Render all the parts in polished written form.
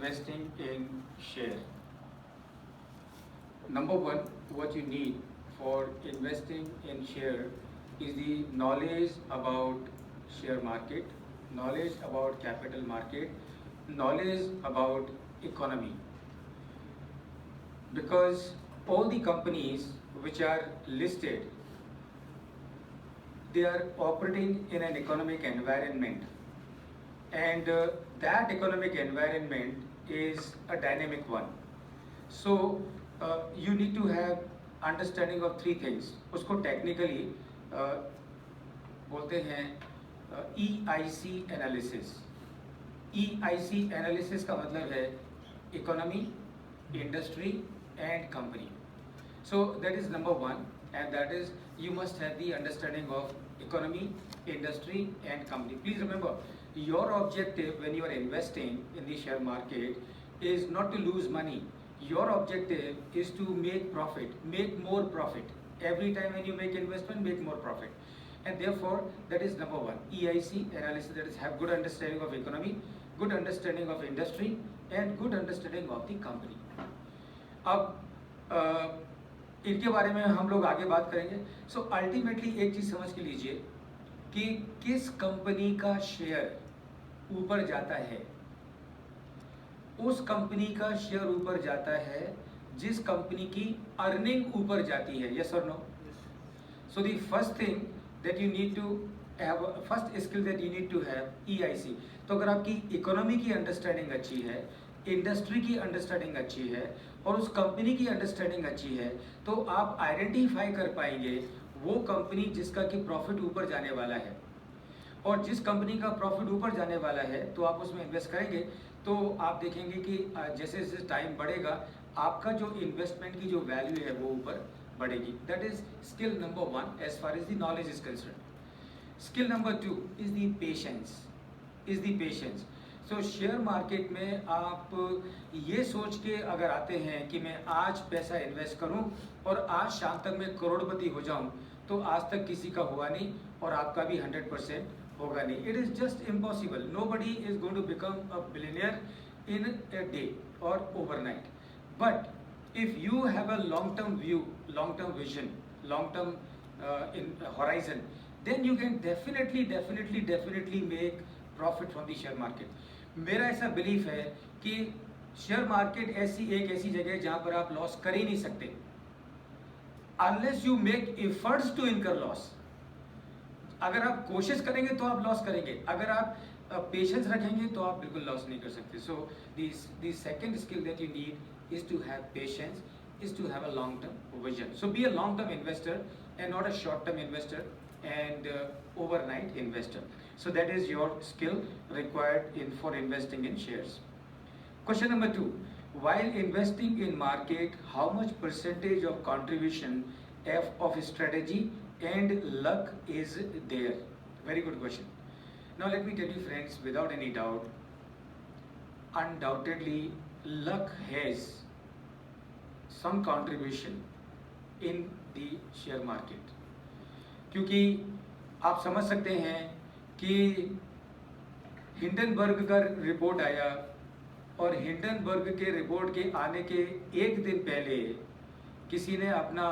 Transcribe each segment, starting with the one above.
investing in share. Number one, what you need for investing in share is the knowledge about share market, knowledge about capital market, knowledge about economy. Because all the companies which are listed, they are operating in an economic environment, and that economic environment is a dynamic one. So you need to have understanding of three things. उसको technically बोलते हैं EIC analysis. EIC analysis का मतलब है economy, industry and company. So that is number one, and that is you must have the understanding of economy, industry and company. Please remember, your objective when you are investing in the share market is not to lose money. Your objective is to make profit, make more profit. Every time when you make investment, make more profit. And therefore, that is number one. EIC analysis, that is have good understanding of economy, good understanding of industry and good understanding of the company. अब इनके बारे में हम लोग आगे बात करेंगे. So ultimately एक चीज़ समझ के लीजिए कि किस कंपनी का शेयर ऊपर जाता है. उस कंपनी का शेयर ऊपर जाता है जिस कंपनी की अर्निंग ऊपर जाती है. यस और no? So the first thing that you need to have, first skill that you need to have EIC. तो अगर आपकी इकोनॉमी की अंडरस्टैंडिंग अच्छी है, इंडस्ट्री की अंडरस्टैंडिंग अच्छी है और उस कंपनी की अंडरस्टैंडिंग अच्छी है, तो आप आइडेंटिफाई कर पाएंगे वो कंपनी जिसका कि प्रॉफिट ऊपर जाने वाला है. और जिस कंपनी का प्रॉफिट ऊपर जाने वाला है तो आप उसमें इन्वेस्ट करेंगे, तो आप देखेंगे कि जैसे जैसे टाइम बढ़ेगा आपका जो इन्वेस्टमेंट की जो वैल्यू है वो ऊपर बढ़ेगी. That is skill number one as far as the knowledge is concern. Skill number two is the patience. So share market में आप ये सोच के अगर आते हैं कि मैं आज पैसा इन्वेस्ट करूं और आज शाम तक मैं करोड़पति हो जाऊं, तो आज तक किसी का हुआ नहीं और आपका भी 100% होगा नहीं. It is just impossible. Nobody is going to become a billionaire in a day और overnight. But if you have a long term view, long term vision, long term in horizon, then you can definitely make profit from the share market. मेरा ऐसा belief है कि share market एक ऐसी जगह है जहां पर आप लॉस कर ही नहीं सकते unless you make efforts to incur loss. अगर आप कोशिश करेंगे तो आप लॉस करेंगे, अगर आप पेशेंस रखेंगे तो आप बिल्कुल लॉस नहीं कर सकते. So the second skill that you need is to have patience, is to have a long-term vision. So be a long-term investor and not a short-term investor and overnight investor. So that is your skill required for investing in shares. Question number 2. While investing in market, how much percentage of contribution of strategy and luck is there? Very good question. Now let me tell you friends, without any doubt, undoubtedly luck has some contribution in the share market. क्योंकि आप समझ सकते हैं कि Hindenburg का report आया और Hindenburg के रिपोर्ट के आने के एक दिन पहले किसी ने अपना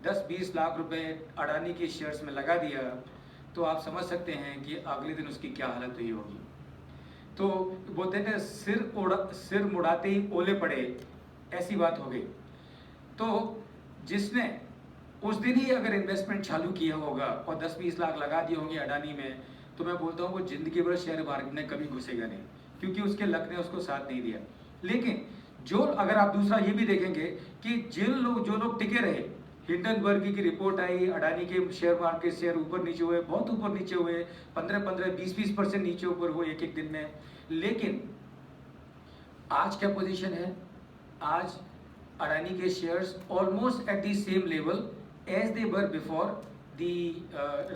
10-20 लाख रुपए अडानी के शेयर्स में लगा दिया, तो आप समझ सकते हैं कि अगले दिन उसकी क्या हालत हुई होगी. तो बोलते हैं सिर मुड़ाते ही ओले पड़े, ऐसी बात हो गई. तो जिसने उस दिन ही अगर इन्वेस्टमेंट चालू किया होगा और 10-20 लाख लगा दिए होंगे अडानी में, तो मैं बोलता हूँ वो जिंदगी भर शेयर मार्केट में कभी घुसेगा नहीं, क्योंकि उसके लक ने उसको साथ नहीं दिया. लेकिन जो अगर आप दूसरा ये भी देखेंगे कि जो लोग टिके रहे, हिंडनबर्ग की रिपोर्ट आई, अडानी के शेयर मार्केट शेयर ऊपर नीचे हुए, बहुत ऊपर नीचे हुए, 15-15, 20-20% नीचे ऊपर हुए एक दिन में. लेकिन आज क्या पोजीशन है? आज अडानी के shares almost at the same level as they were before the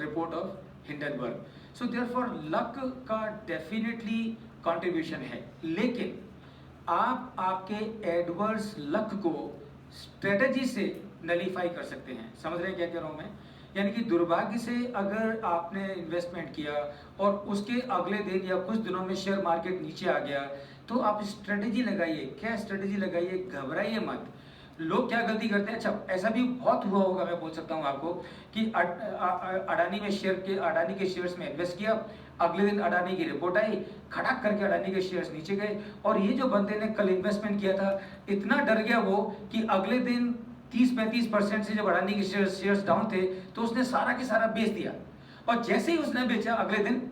report of Hindenburg. So therefore luck का डेफिनेटली कंट्रीब्यूशन है, लेकिन आप आपके एडवर्स लक को स्ट्रेटजी से नलीफाई कर सकते हैं. समझ रहे हैं क्या कह रहा हूं मैं? यानी कि दुर्भाग्य से अगर आपने इन्वेस्टमेंट किया और उसके अगले दिन या कुछ दिनों में शेयर मार्केट नीचे आ गया तो आप स्ट्रेटेजी लगाइए। क्या स्ट्रेटेजी लगाइए? घबराइए मत। लोग क्या गलती करते हैं, अच्छा ऐसा भी बहुत हुआ होगा, मैं बोल सकता हूँ आपको कि अडानी के शेयर्स में इन्वेस्ट किया, अगले दिन अडानी की रिपोर्ट आई, खड़ाक करके अडानी के शेयर्स नीचे गए, और ये जो बंदे ने कल इन्वेस्टमेंट किया था इतना डर गया वो कि अगले दिन 30-35% से जब अडानी के शेयर्स डाउन थे तो उसने सारा के सारा बेच दिया, और जैसे ही उसने बेचा अगले दिन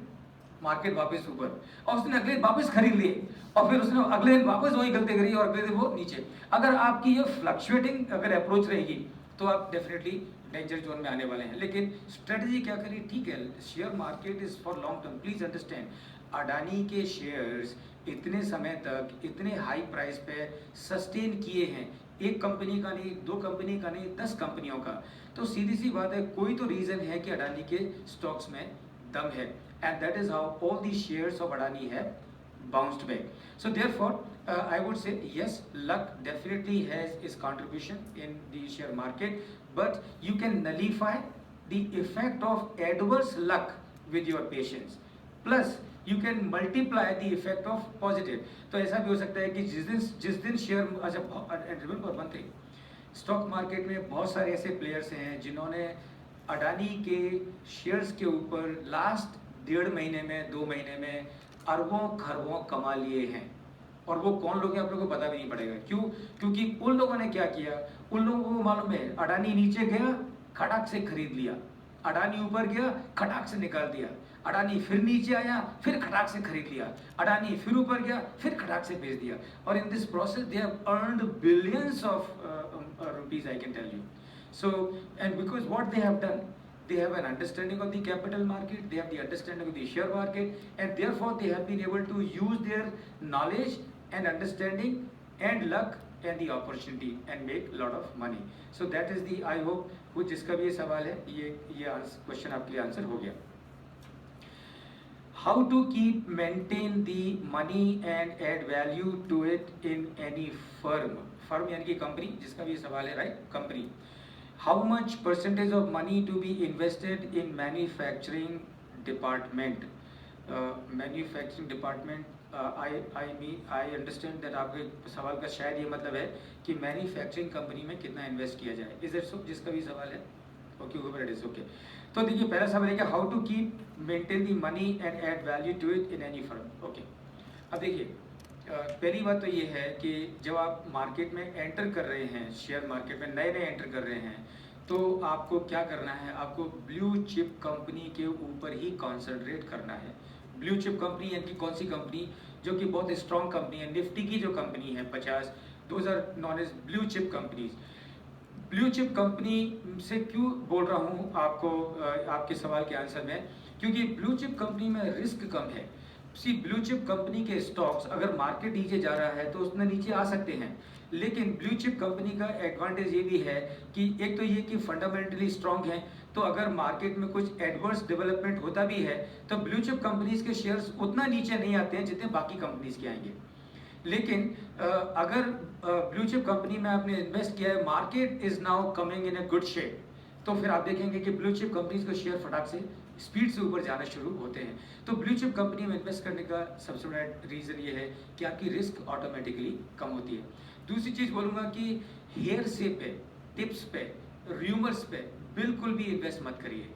मार्केट वापस ऊपर, और उसने अगले दिन वापस खरीद लिए, और फिर उसने अगले दिन वापस वही गलती करी और अगले दिन वो नीचे। अगर आपकी ये फ्लक्चुएटिंग अगर अप्रोच रहेगी तो आप डेफिनेटली डेंजर जोन में आने वाले हैं। लेकिन स्ट्रेटजी क्या करिए? ठीक है, share market is for long term. Please understand, Adani के शेयर्स इतने समय तक इतने हाई प्राइस पे सस्टेन किए हैं, एक कंपनी का नहीं, दो कंपनी का नहीं, 10 कंपनियों का। तो सीधी सी बात है, कोई तो रीजन है कि अडानी के स्टॉक्स में दम है, and that is how all the shares of Adani have bounced back. So therefore, I would say yes, luck definitely has its contribution in the share market, but you can nullify the effect of adverse luck with your patience. Plus, you can multiply the effect of positive. तो ऐसा भी हो सकता है कि जिस दिन share, अच्छा, and remember one thing, stock market में बहुत सारे ऐसे प्लेयर्स हैं जिन्होंने अडानी के शेयर्स के ऊपर लास्ट 1.5 महीने में, 2 महीने में अरबों खरबों कमा लिए हैं, और वो कौन लोग हैं आप लोगों को पता भी नहीं पड़ेगा। क्यों? क्योंकि उन लोगों ने क्या किया, उन लोगों को मालूम है अडानी नीचे गया, खटाक से खरीद लिया, अडानी ऊपर गया, खटाक से निकाल दिया, अडानी फिर नीचे आया, फिर खटाक से खरीद लिया, अडानी फिर ऊपर गया, फिर खटाक से बेच दिया, और in this process they have earned billions of rupees, I can tell you. So, and because what they have done, they have an understanding of the capital market, they have the understanding of the share market, and therefore they have been able to use their knowledge and understanding and luck and the opportunity and make a lot of money. So that is the, I hope वो जिसका भी ये सवाल है, ये question आपके लिए answer हो गया। How to keep maintain the money and add value to it in any firm? Firm यानी कि कंपनी, जिसका भी सवाल है, right, company. How much percentage of money to be invested in manufacturing department? Manufacturing department, I understand that आपके सवाल का शायद ये मतलब है कि मैन्युफैक्चरिंग कंपनी में कितना इन्वेस्ट किया जाए। Is it so? जिसका भी सवाल है, okay, however it is, okay. तो देखिए पहला सवाल है कि how to keep maintain the money and add value to it in any firm, okay. अब देखिए पहली बात तो ये है कि जब आप मार्केट में एंटर कर रहे हैं, शेयर मार्केट में नए एंटर कर रहे हैं, तो आपको क्या करना है, आपको ब्लू चिप कंपनी के ऊपर ही कॉन्सेंट्रेट करना है। ब्लू चिप कंपनी यानी कि कौन सी कंपनी? जो कि बहुत स्ट्रॉन्ग कंपनी है, निफ्टी की जो कंपनी है 50, those are known as blue chip companies. Blue chip company से क्यों बोल रहा हूँ आपको आपके सवाल के आंसर में, क्योंकि ब्लू चिप कंपनी में रिस्क कम है। सी ब्लू चिप कंपनी के स्टॉक्स अगर मार्केट नीचे जा रहा है तो उसमें नीचे आ सकते हैं, लेकिन ब्लू चिप कंपनी का एडवांटेज ये भी है कि एक तो ये कि फंडामेंटली स्ट्रांग है, तो अगर मार्केट में कुछ एडवर्स डेवलपमेंट होता भी है तो ब्लू चिप कंपनीज के शेयर्स उतना नीचे नहीं आते हैं जितने बाकी कंपनीज के आएंगे। लेकिन अगर ब्लू चिप कंपनी में आपने इन्वेस्ट किया है, market is now coming in a good shape, तो फिर आप देखेंगे कि ब्लू चिप कंपनीज को शेयर फटाक से स्पीड से ऊपर जाना शुरू होते हैं। तो ब्लू चिप कंपनी में इन्वेस्ट करने का सबसे बड़ा रीज़न ये है कि आपकी रिस्क ऑटोमेटिकली कम होती है। दूसरी चीज़ बोलूँगा कि हेयर से पे, टिप्स पे, र्यूमर्स पे बिल्कुल भी इन्वेस्ट मत करिए,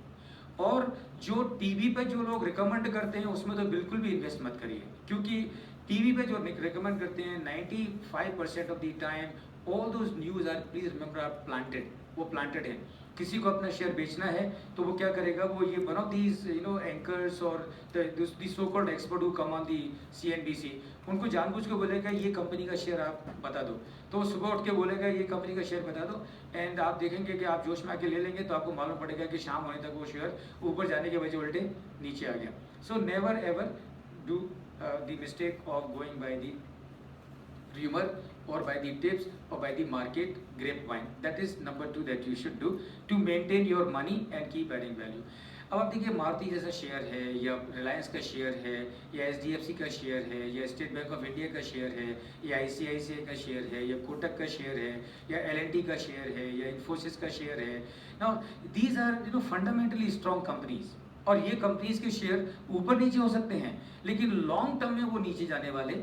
और जो टीवी पे जो लोग रिकमेंड करते हैं उसमें तो बिल्कुल भी इन्वेस्ट मत करिए, क्योंकि टीवी पे जो रिकमेंड करते हैं 95% of the time all those news are, please remember, are planted, वो प्लांटेड है। किसी को अपना शेयर बेचना है तो वो क्या करेगा, वो ये वन ऑफ दीज एंकर्स और the so called expert who come on the CNBC, उनको जानबूझ के बोलेगा ये कंपनी का शेयर आप बता दो, तो वो सुबह उठ के बोलेगा ये कंपनी का शेयर बता दो, एंड आप देखेंगे कि आप जोश में आके ले लेंगे तो आपको मालूम पड़ेगा कि शाम होने तक वो शेयर ऊपर जाने के वजह उल्टे नीचे आ गया। So never ever do the mistake of going by the rumor or by the tips or by the market grapevine. That is number 2 that you should do to maintain your money and keep adding value. अब आप देखिए मारुति जैसा share है, या रिलायंस का share है, या HDFC का शेयर है, या स्टेट बैंक ऑफ इंडिया का शेयर है, या ICICI का शेयर है, या कोटक का शेयर है, या L&T का शेयर है, या इन्फोसिस का शेयर है। Now these are fundamentally strong companies, और ये कंपनीज के शेयर ऊपर नीचे हो सकते हैं लेकिन लॉन्ग टर्म में वो नीचे जाने वाले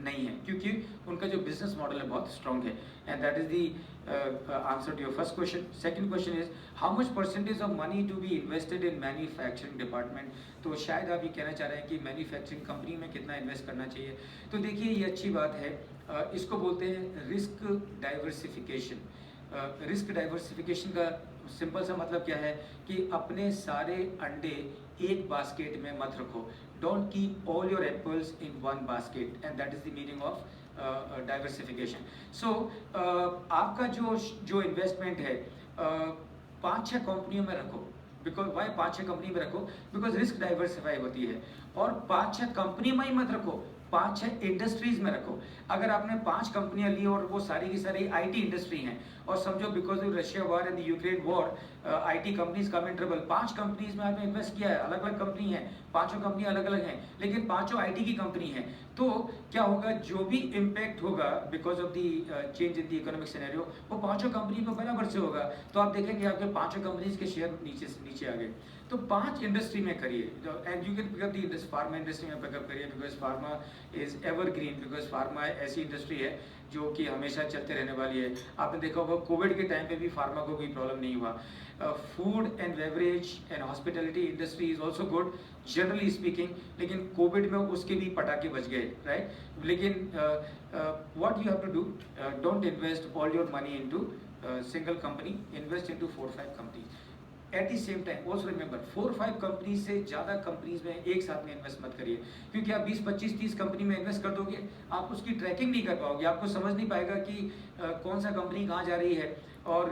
नहीं है, क्योंकि उनका जो बिजनेस मॉडल है बहुत स्ट्रॉन्ग है। And that is the answer to your first question. Second question is how much percentage of money to be invested in manufacturing department. तो शायद आप ये कहना चाह रहे हैं कि मैन्युफैक्चरिंग कंपनी में कितना इन्वेस्ट करना चाहिए। तो देखिए ये अच्छी बात है, इसको बोलते हैं रिस्क डाइवर्सिफिकेशन। रिस्क डाइवर्सिफिकेशन का सिंपल सा मतलब क्या है कि अपने सारे अंडे एक बास्केट में मत रखो। Don't keep all your apples in one basket, and that is the meaning of diversification. So आपका जो इन्वेस्टमेंट है 5-6 कंपनियों में रखो। बिकॉज वाई 5-6 कंपनी में रखो? बिकॉज रिस्क डाइवर्सिफाई होती है। और 5-6 कंपनी में ही मत रखो, 5-6 इंडस्ट्रीज में रखो। अगर आपने 5 कंपनियां ली और वो सारी की सारी आईटी इंडस्ट्री हैं, और समझो because of Russia war and Ukraine war IT companies come in trouble, 5 companies में आपने इन्वेस्ट किया है, अलग अलग कंपनी है, 5 कंपनी अलग अलग हैं, लेकिन 5 आईटी की कंपनी है, तो क्या होगा, जो भी इम्पैक्ट होगा because of the change in the economic scenario, वो 5 कंपनी को बराबर से होगा। तो आप देखेंगे आपके 5 कंपनीज के शेयर नीचे से नीचे आ गए। तो 5 इंडस्ट्री में करिए, and you can pick up the pharma industry में पिकअप करिए, because pharma is evergreen, because pharma ऐसी इंडस्ट्री है जो कि हमेशा चलते रहने वाली है। आपने देखा होगा कोविड के टाइम पे भी फार्मा को कोई प्रॉब्लम नहीं हुआ। Food and beverage and hospitality industry is also good generally speaking, लेकिन कोविड में उसके भी पटाखे बज गए, राइट। लेकिन what you have to do, don't invest all your money into single company, invest into 4-5 companies at the same time. Also remember 4-5 companies से ज़्यादा कंपनीज में एक साथ में इन्वेस्ट मत करिए, क्योंकि आप 20-25-30 कंपनी में इन्वेस्ट कर दोगे, आप उसकी ट्रैकिंग नहीं कर पाओगे, आपको समझ नहीं पाएगा कि कौन सा कंपनी कहाँ जा रही है। और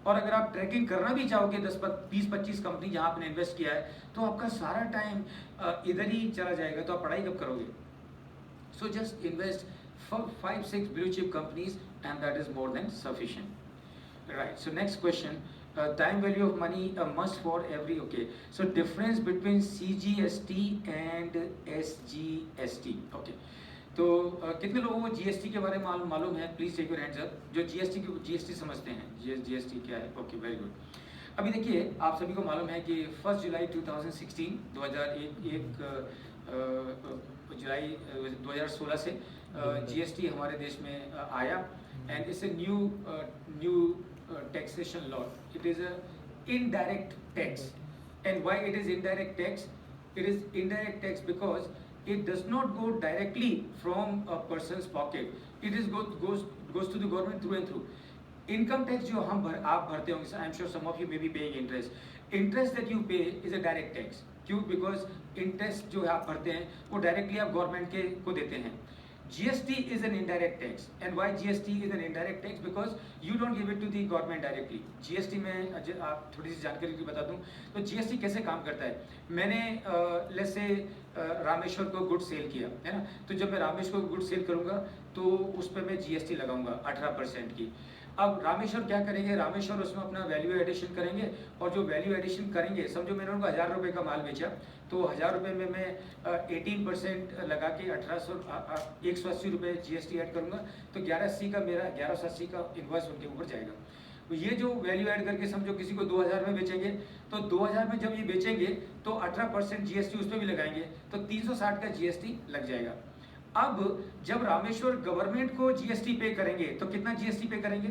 अगर आप ट्रैकिंग करना भी चाहोगे 20-25 कंपनी जहाँ आपने इन्वेस्ट किया है, तो आपका सारा टाइम इधर ही चला जाएगा, तो आप पढ़ाई कब करोगे। So just invest 5-6 blue chip companies and that is more than sufficient, right. So next question, time value of money a must for every, okay, so difference between CGST and SGST, okay। तो कितने लोगों को GST के बारे में मालूम है? Please take your hands up, जो जीएसटी समझते हैं, जीएसटी क्या है। Okay, very good. अभी देखिए आप सभी को मालूम है कि 1 जुलाई 2016 जुलाई 2016 से जीएसटी हमारे देश में आया, and it's a new taxation law. It is a indirect tax, and why it is indirect tax? It is indirect tax because it does not go directly from a person's pocket. It is goes to the government through and through. Income tax जो आप भरते होंगे, I am sure some of you may be paying interest. Interest that you pay is a direct tax. क्यों? Because interest जो आप भरते हैं वो directly आप government को देते हैं। GST is an indirect tax, and why GST is an indirect tax? Because you don't give it to the government directly. GST में आप थोड़ी सी जानकारी की बता दूं, तो GST कैसे काम करता है। मैंने लेट्स से रामेश्वर को गुड सेल किया है ना, तो जब मैं रामेश्वर को गुड सेल करूंगा तो उस पर मैं GST लगाऊंगा 18% की। अब रामेश्वर क्या करेंगे, रामेश्वर उसमें अपना वैल्यू एडिशन करेंगे, और जो वैल्यू एडिशन करेंगे, समझो मैंने उनको 1000 रुपये का माल बेचा, तो 1000 रुपये में मैं 18% लगा के 180 रुपये GST ऐड करूंगा, तो 1180 का मेरा 1180 का इन्वॉइस उनके ऊपर जाएगा। तो ये जो वैल्यू ऐड करके समझो किसी को 2000 में बेचेंगे, तो 2000 में जब ये बेचेंगे तो 18% GST उस पर भी लगाएंगे, तो 360 का GST लग जाएगा। अब जब रामेश्वर गवर्नमेंट को GST पे करेंगे, तो कितना GST पे करेंगे,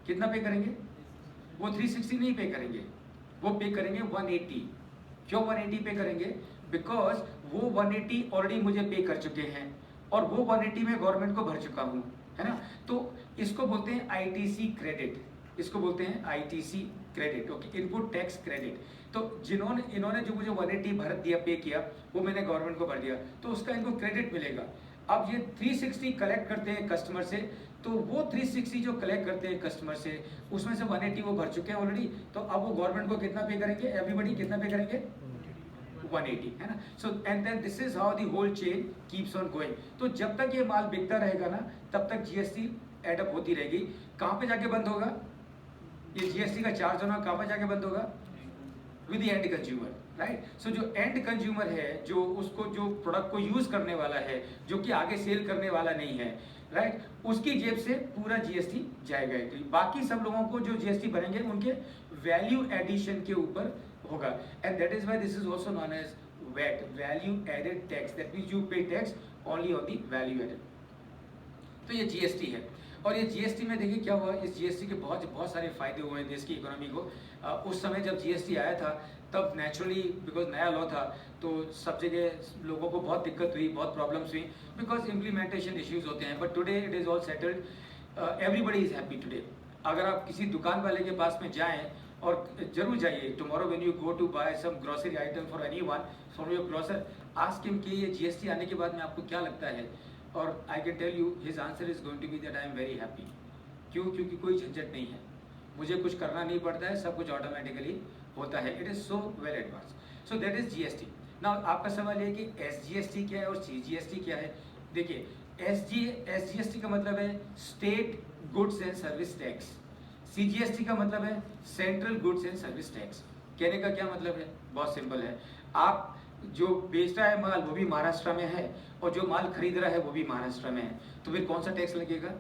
कितना पे करेंगे? वो 360 नहीं पे करेंगे, वो पे करेंगे 180। क्यों 180 पे करेंगे? बिकॉज वो 180 ऑलरेडी मुझे पे कर चुके हैं, और वो 180 में गवर्नमेंट को भर चुका हूँ, है ना। तो इसको बोलते हैं ITC क्रेडिट, इसको बोलते हैं ITC credit, okay, input tax credit. तो इन्होंने जो मुझे 180 भर दिया, पे किया, वो मैंने गवर्नमेंट को भर दिया, तो उसका इनको क्रेडिट मिलेगा। अब ये 360 कलेक्ट करते हैं कस्टमर से, तो वो 360 जो कलेक्ट करते हैं कस्टमर से, उसमें से 180 वो भर चुके हैं ऑलरेडी, तो अब वो गवर्नमेंट को कितना पे करेंगे, एवरीबडी कितना पे करेंगे, 180, है ना। So and then this is how the whole chain keeps on going. तो जब तक ये माल बिकता रहेगा ना, तब तक GST एडअप होती रहेगी। कहाँ पे जाके बंद होगा ये GST का चार्ज होना, कहाँ पे जाके बंद होगा, with the end consumer, right. So जो एंड कंज्यूमर है, जो उसको जो प्रोडक्ट को यूज करने वाला है, जो कि आगे सेल करने वाला नहीं है, राइट, उसकी जेब से पूरा GST जाएगा। बाकी सब लोगों को जो GST भरेंगे उनके वैल्यू एडिशन के ऊपर होगा, and that is why this is also known as VAT, value added tax. That means you pay tax only on the value added. तो ये जीएसटी है। और ये जीएसटी में देखिए क्या हुआ, इस जीएसटी के बहुत सारे फायदे हुए हैं देश की इकोनॉमी को। उस समय जब जीएसटी आया था तब नेचुरली बिकॉज नया लॉ था तो सब जगह लोगों को बहुत दिक्कत हुई, बहुत प्रॉब्लम्स हुई, बिकॉज इम्प्लीमेंटेशन इश्यूज होते हैं। But today it is all settled, everybody is happy today. अगर आप किसी दुकान वाले के पास में जाएं, और जरूर जाइए, tomorrow when you go to buy some grocery item for anyone, for your grocer, ask him कि ये जीएसटी आने के बाद में आपको क्या लगता है, और I can tell you his answer is going to be that I am very happy. क्यों? क्योंकि कोई झंझट नहीं है, मुझे कुछ करना नहीं पड़ता है, सब कुछ ऑटोमेटिकली होता है। It is so well advance. So that is GST. Now आपका सवाल है कि एसजीएसटी क्या है और सीजीएसटी क्या है। देखिए, एसजीएसटी का मतलब है state goods and service tax, CGST का मतलब है central goods and service tax. कहने का क्या मतलब है? बहुत सिंपल है। आप जो बेच रहा है माल वो भी महाराष्ट्र में है, और जो माल खरीद रहा है वो भी महाराष्ट्र में है, तो फिर कौन सा टैक्स लगेगा?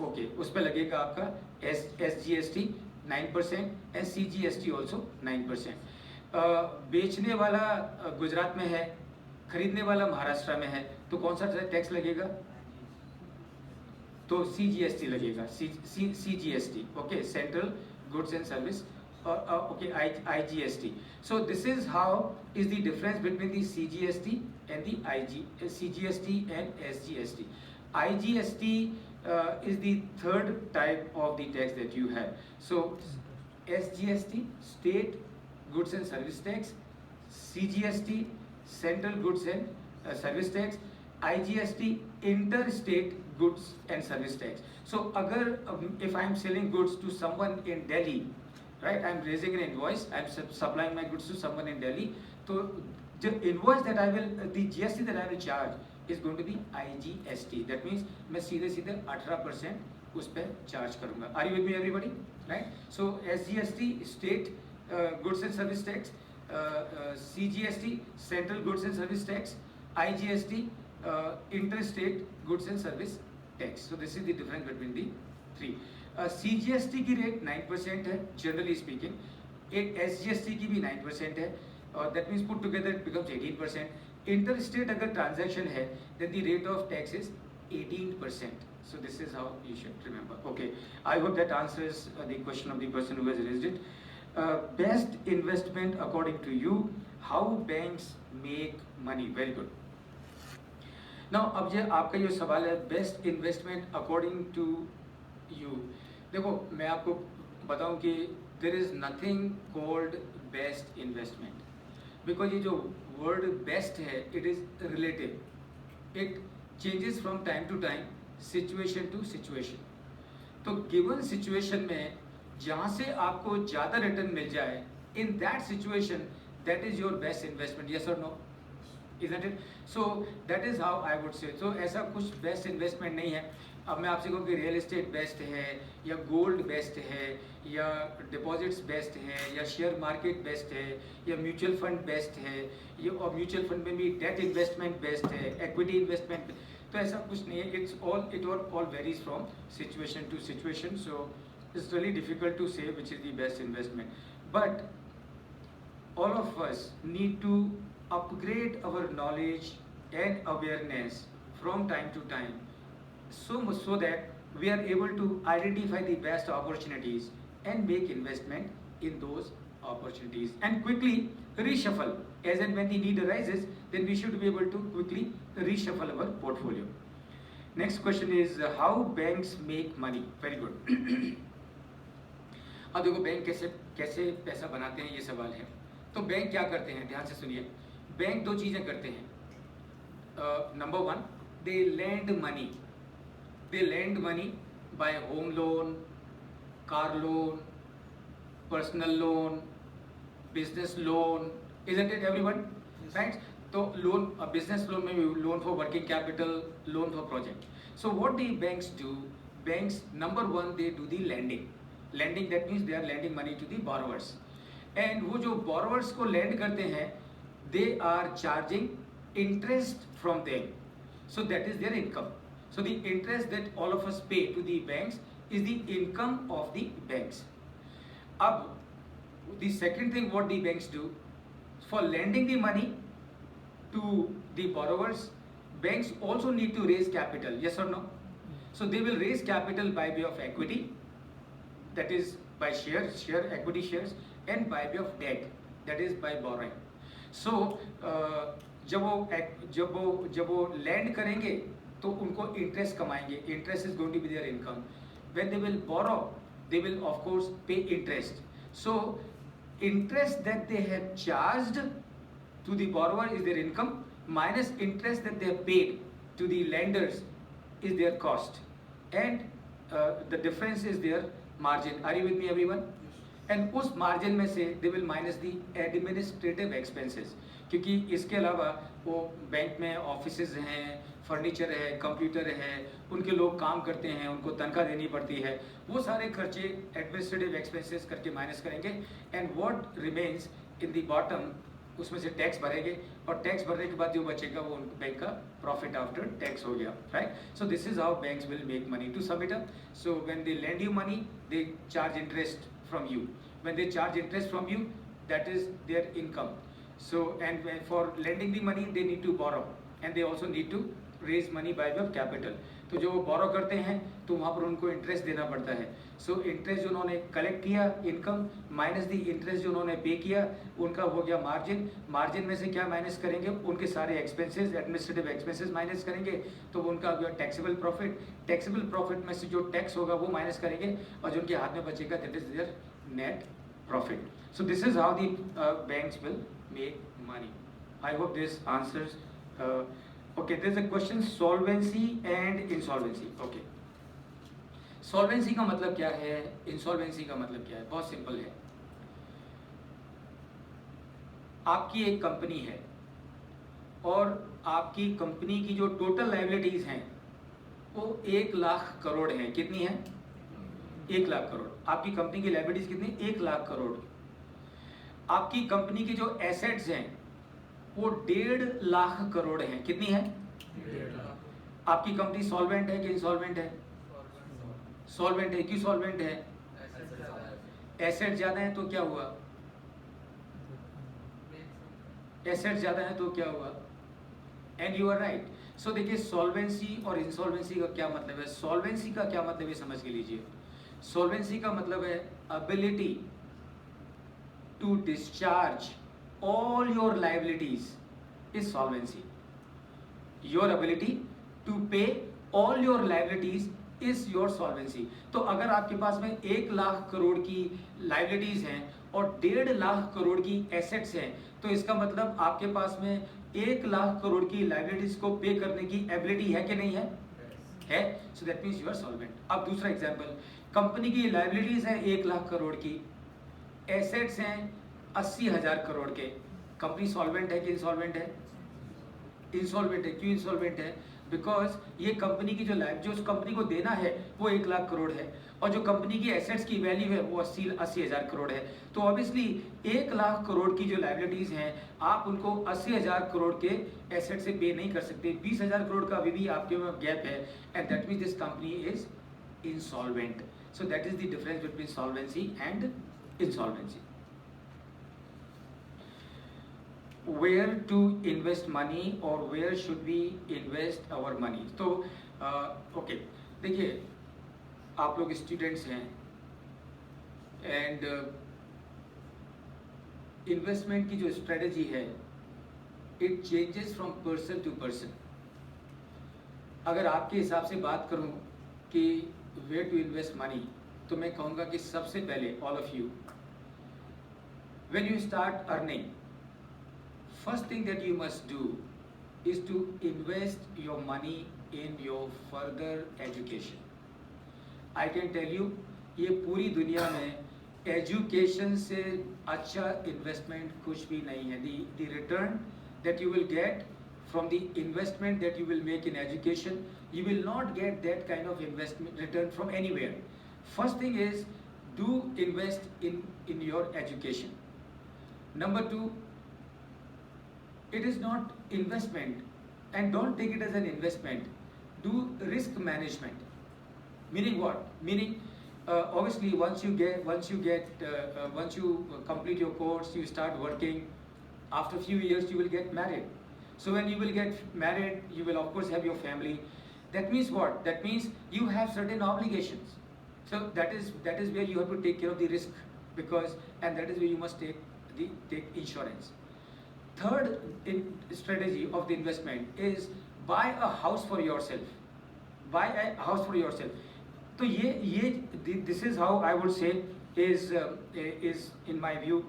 ओके, उस पर लगेगा आपका एसजीएसटी 9% एंड सीजीएसटी ऑल्सो 9%। बेचने वाला गुजरात में है, खरीदने वाला महाराष्ट्र में है, तो कौन सा टैक्स लगेगा? तो सीजीएसटी लगेगा, CGST, okay, central goods and service, okay, IGST. So this is how is the difference between the CGST and the CGST and SGST. IGST is the third type of the tax that you have. So SGST, state goods and service tax, CGST, central goods and service tax, IGST, interstate goods and service tax. So agar if I am selling goods to someone in Delhi, right, I am raising an invoice, I am supplying my goods to someone in Delhi, so the invoice that I will, the GST that I will charge is going to be IGST. That means मैं सीधे 18% उस पर charge करूंगा। Are you with me everybody? Right? So SGST, state goods and service tax, CGST, central goods and service tax, IGST, interstate goods and service tax. So this is the difference between the three. CGST की rate 9% है generally speaking, एक SGST की भी 9% है, that means put together it becomes 18%. Interstate अगर transaction है then the rate of tax is 18%. So this is how you should remember. Okay, I hope that answers the question of the person who has raised it. Best investment according to you, how banks make money? Very good. Now अब ये आपका ये सवाल है best investment according to you. देखो मैं आपको बताऊं कि there is nothing called best investment, because ये जो word best है it is relative, it changes from time to time, situation to situation. तो given situation में जहाँ से आपको ज़्यादा रिटर्न मिल जाए, in that situation that is your best investment. Yes or no? Isn't it? So that is how I would say. So ऐसा कुछ best investment नहीं है। अब मैं आपसे कहूँ कि रियल एस्टेट बेस्ट है या गोल्ड बेस्ट है या डिपॉजिट्स बेस्ट है या शेयर मार्केट बेस्ट है या म्यूचुअल फंड बेस्ट है, ये और म्यूचुअल फंड में भी डेट इन्वेस्टमेंट बेस्ट है, एक्विटी इन्वेस्टमेंट, तो ऐसा कुछ नहीं है। It all varies from situation to situation, so it's really difficult to say which is the best investment, but all of us need to upgrade our knowledge and awareness from time to time, so that we are able to identify the best opportunities and make investment in those opportunities and quickly reshuffle as and when the need arises. Then we should be able to quickly reshuffle our portfolio. Next question is how banks make money? Very good. अब देखो bank कैसे पैसा बनाते हैं, ये सवाल है। तो बैंक क्या करते हैं, ध्यान से सुनिए। बैंक दो चीज़ें करते हैं। Number one, they lend money. They lend money by home loan, car loan, personal loan, business loan, isn't it everyone? Right? तो लोन, बिजनेस लोन में भी loan for working capital, loan for project. So what the banks do? Banks number one they do the lending. Lending that means they are lending money to the borrowers. And वो जो borrowers को lend करते हैं, they are charging interest from them, so that is their income. So the interest that all of us pay to the banks is the income of the banks. अब the second thing what the banks do, for lending the money to the borrowers, banks also need to raise capital, yes or no? So they will raise capital by way of equity, that is by equity shares, and by way of debt, that is by borrowing. So जब वो lend करेंगे तो उनको interest कमाएंगे, interest is going to be their income. When they will borrow, they will of course pay interest. So interest that they have charged to the borrower is their income, minus interest that they have paid to the lenders is their cost, and the difference is their margin. Are you with me everyone? And उस margin में से they will minus the administrative expenses, क्योंकि इसके अलावा वो bank में offices हैं, furniture है, कंप्यूटर है, उनके लोग काम करते हैं, उनको तनख्वाह देनी पड़ती है, वो सारे खर्चे एडमिनिस्ट्रेटिव एक्सपेंसेस करके माइनस करेंगे, and what remains in the bottom, उसमें से टैक्स भरेंगे, और टैक्स भरने के बाद जो बचेगा वो बैंक का प्रॉफिट आफ्टर टैक्स हो गया, right? So this is how banks will make money to sum it up. So when they lend you money, they charge interest from you. When they charge interest from you, that is their income. So and for lending the money they need to borrow, and they also need to raise money by way of capital. तो जो borrow करते हैं तो वहाँ पर उनको interest देना पड़ता है. So interest जो उन्होंने collect किया income minus the interest जो उन्होंने pay किया, उनका हो गया margin. Margin में से क्या minus करेंगे? उनके सारे expenses, administrative expenses minus करेंगे, तो उनका हो गया taxable profit. Taxable profit में से जो tax होगा वो minus करेंगे, और जो उनके हाथ में बचेगा that is their net profit. So this is how the banks will make money. I hope this answers. Okay, there's a question, solvency and insolvency. Okay, solvency का मतलब क्या है, insolvency का मतलब क्या है? बहुत सिंपल है. आपकी एक कंपनी है और आपकी कंपनी की जो टोटल लायबिलिटीज हैं वो 1 लाख करोड़ हैं. कितनी है? 1 लाख करोड़. आपकी कंपनी की लायबिलिटीज कितनी? 1 लाख करोड़. आपकी कंपनी की जो एसेट्स हैं वो 1.5 लाख करोड़ हैं. कितनी है? 1.5 लाख. आपकी कंपनी सॉल्वेंट है कि इंसॉल्वेंट है? सॉल्वेंट है. क्यों सॉल्वेंट है? एसेट ज्यादा है तो क्या हुआ? एसेट ज्यादा है तो क्या हुआ? And you are right. So देखिए, सॉल्वेंसी और इंसॉल्वेंसी का क्या मतलब है? सॉल्वेंसी का क्या मतलब है समझ के लीजिए. सॉल्वेंसी का मतलब है ability to discharge all your liabilities is solvency. Your ability to pay all your liabilities is your solvency. तो अगर आपके पास में 1 लाख करोड़ की liabilities हैं और 1.5 लाख करोड़ की assets हैं, तो इसका मतलब आपके पास में 1 लाख करोड़ की liabilities को पे करने की ability है कि नहीं है? है. So that means you are solvent. अब दूसरा एग्जाम्पल, कंपनी की liabilities हैं 1 लाख करोड़ की, एसेट्स हैं 80,000 करोड़ के. कंपनी सॉल्वेंट है कि इंसॉल्वेंट है? इंसॉल्वेंट है. क्यों इंसॉल्वेंट है? बिकॉज ये कंपनी की जो उस कंपनी को देना है वो 1 लाख करोड़ है, और जो कंपनी की एसेट्स की वैल्यू है वो 80,000 करोड़ है. तो ऑब्वियसली 1 लाख करोड़ की जो लायबिलिटीज हैं आप उनको 80,000 करोड़ के एसेट से पे नहीं कर सकते. 20,000 करोड़ का अभी भी आपके में गैप है, and that means this company is insolvent. So that is the difference between solvency and insolvency. Where to invest money or where should we invest our money? तो ओके, देखिए आप लोग स्टूडेंट्स हैं, एंड इन्वेस्टमेंट की जो strategy है it changes from person to person. अगर आपके हिसाब से बात करूं कि where to invest money, तो मैं कहूँगा कि सबसे पहले all of you, when you start earning, first thing that you must do is to invest your money in your further education. I can tell you, ये पूरी दुनिया में एजुकेशन से अच्छा इन्वेस्टमेंट कुछ भी नहीं है. The return that you will get from the investment that you will make in education, you will not get that kind of investment return from anywhere. First thing is, do invest in your education. Number 2, it is not investment, and don't take it as an investment. Do risk management. Meaning what? Meaning obviously once you complete your course, you start working. After a few years you will get married. So when you will get married, you will of course have your family. That means what? That means you have certain obligations. So that is where you have to take care of the risk, because and that is where you must take insurance. Third strategy of the investment is buy a house for yourself. Buy a house for yourself. तो ये this is how I would say is in my view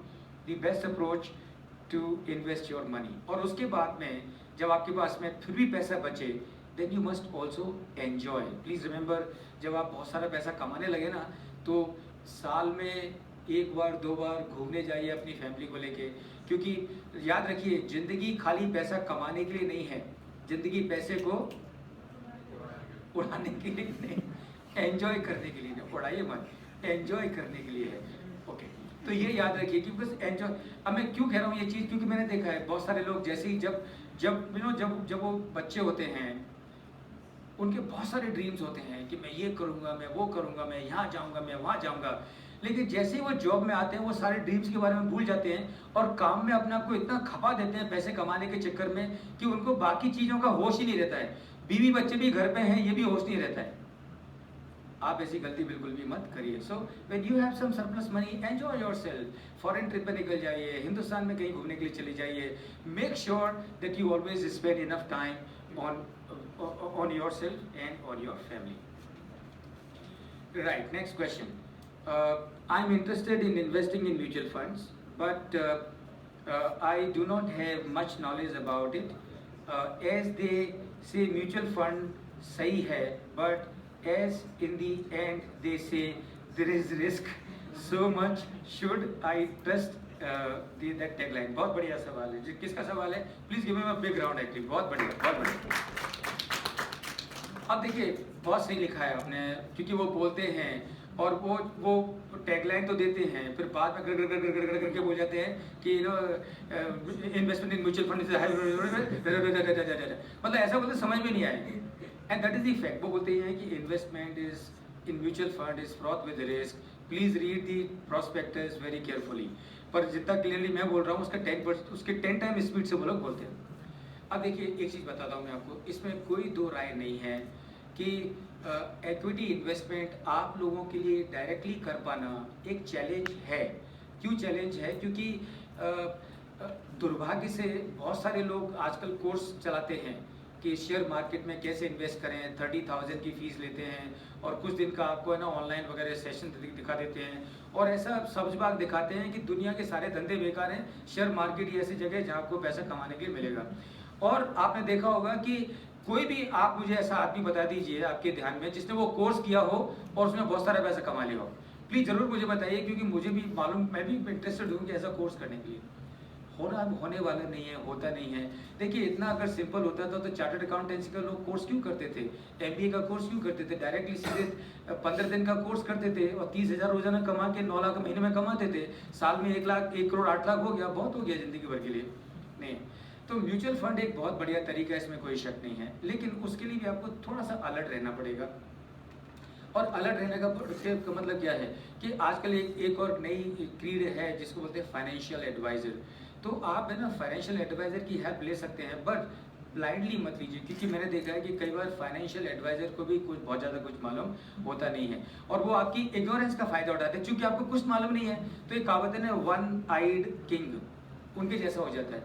the best approach to invest your money. और उसके बाद में जब आपके पास में फिर भी पैसा बचे, then you must also enjoy. Please remember, जब आप बहुत सारा पैसा कमाने लगे ना, तो साल में एक बार दो बार घूमने जाइए अपनी फैमिली को लेके, क्योंकि याद रखिए जिंदगी खाली पैसा कमाने के लिए नहीं है, जिंदगी पैसे को उड़ाने के लिए नहीं, एंजॉय करने के लिए नहीं। उड़ाइए मत, एंजॉय करने के लिए है। ओके, तो ये याद रखिए कि बस एंजॉय। अब मैं क्यों कह रहा हूँ ये चीज़, क्योंकि मैंने देखा है बहुत सारे लोग जैसे ही जब वो बच्चे होते हैं, उनके बहुत सारे ड्रीम्स होते हैं कि मैं ये करूँगा, मैं वो करूँगा, मैं यहाँ जाऊँगा, मैं वहाँ जाऊँगा। लेकिन जैसे ही वो जॉब में आते हैं, वो सारे ड्रीम्स के बारे में भूल जाते हैं और काम में अपने आप को इतना खपा देते हैं पैसे कमाने के चक्कर में कि उनको बाकी चीज़ों का होश ही नहीं रहता है। बीवी बच्चे भी घर पे हैं, ये भी होश नहीं रहता है। आप ऐसी गलती बिल्कुल भी मत करिए। So when you have some surplus money, enjoy yourself. Foreign trip पे निकल जाइए, हिंदुस्तान में कहीं घूमने के लिए चले जाइए। Make sure that you always spend enough time on yourself and on your family. Right, next question. I'm interested in investing in mutual funds, but I do not have much knowledge about it. As they say mutual fund सही है, but as in the end they say there is risk, so much should I trust that tagline? बहुत बढ़िया सवाल है। किसका सवाल है? Please give me a big round actually। बहुत बढ़िया, बहुत बढ़िया। अब देखिए बहुत सही लिखा है आपने, क्योंकि वो बोलते हैं और वो टैगलाइन तो देते हैं, फिर बाद में गड़ करके बोल जाते हैं कि इन्वेस्टमेंट इन म्यूचुअल फंड, मतलब ऐसा बोलते समझ में नहीं आएंगे। And that is the fact. वो बोलते हैं कि investment is in mutual fund is froth with risk, please read the prospectus very carefully. पर जितना क्लियरली मैं बोल रहा हूँ उसके 10 टाइम स्पीड से वो लोग बोलते हैं। अब देखिए एक चीज़ बताता हूँ मैं आपको, इसमें कोई दो राय नहीं है कि इक्विटी इन्वेस्टमेंट आप लोगों के लिए डायरेक्टली कर पाना एक चैलेंज है। क्यों चैलेंज है? क्योंकि दुर्भाग्य से बहुत सारे लोग आजकल कोर्स चलाते हैं कि शेयर मार्केट में कैसे इन्वेस्ट करें, 30,000 की फीस लेते हैं और कुछ दिन का आपको है ना ऑनलाइन वगैरह सेशन दिखा देते हैं और ऐसा सब्जबाग दिखाते हैं कि दुनिया के सारे धंधे बेकार हैं, शेयर मार्केट ही ऐसी जगह है जहाँ आपको पैसा कमाने के लिए मिलेगा। और आपने देखा होगा कि कोई भी आप मुझे ऐसा आदमी बता दीजिए आपके ध्यान में जिसने वो कोर्स किया हो और उसने बहुत सारा पैसा कमा लिया हो। प्लीज़ ज़रूर मुझे बताइए, क्योंकि मुझे भी मालूम, मैं भी इंटरेस्टेड हूँ कि ऐसा कोर्स करने के लिए। होने वाला नहीं है, होता नहीं है। देखिए इतना अगर सिंपल होता था तो चार्टर्ड अकाउंटेंसी का लोग कोर्स क्यों करते थे, MBA का कोर्स क्यों करते थे? डायरेक्टली सीधे 15 दिन का कोर्स करते थे और 30,000 रोजाना कमा के 9 लाख महीने में कमाते थे। साल में 1 लाख 1 करोड़ 8 लाख हो गया, बहुत हो गया ज़िंदगी भर के लिए। नहीं, तो म्यूचुअल फंड एक बहुत बढ़िया तरीका है, इसमें कोई शक नहीं है, लेकिन उसके लिए भी आपको थोड़ा सा अलर्ट रहना पड़ेगा। और अलर्ट रहने का मतलब क्या है कि आजकल एक और नई क्रीड है जिसको बोलते हैं फाइनेंशियल एडवाइज़र। तो आप है ना फाइनेंशियल एडवाइज़र की हेल्प ले सकते हैं, बट ब्लाइंडली मत लीजिए, क्योंकि मैंने देखा है कि कई बार फाइनेंशियल एडवाइज़र को भी कुछ बहुत ज़्यादा कुछ मालूम होता नहीं है और वो आपकी इग्नोरेंस का फ़ायदा उठाते हैं। चूँकि आपको कुछ मालूम नहीं है तो एक कहावत है ना, वन आइड किंग, उनके जैसा हो जाता है।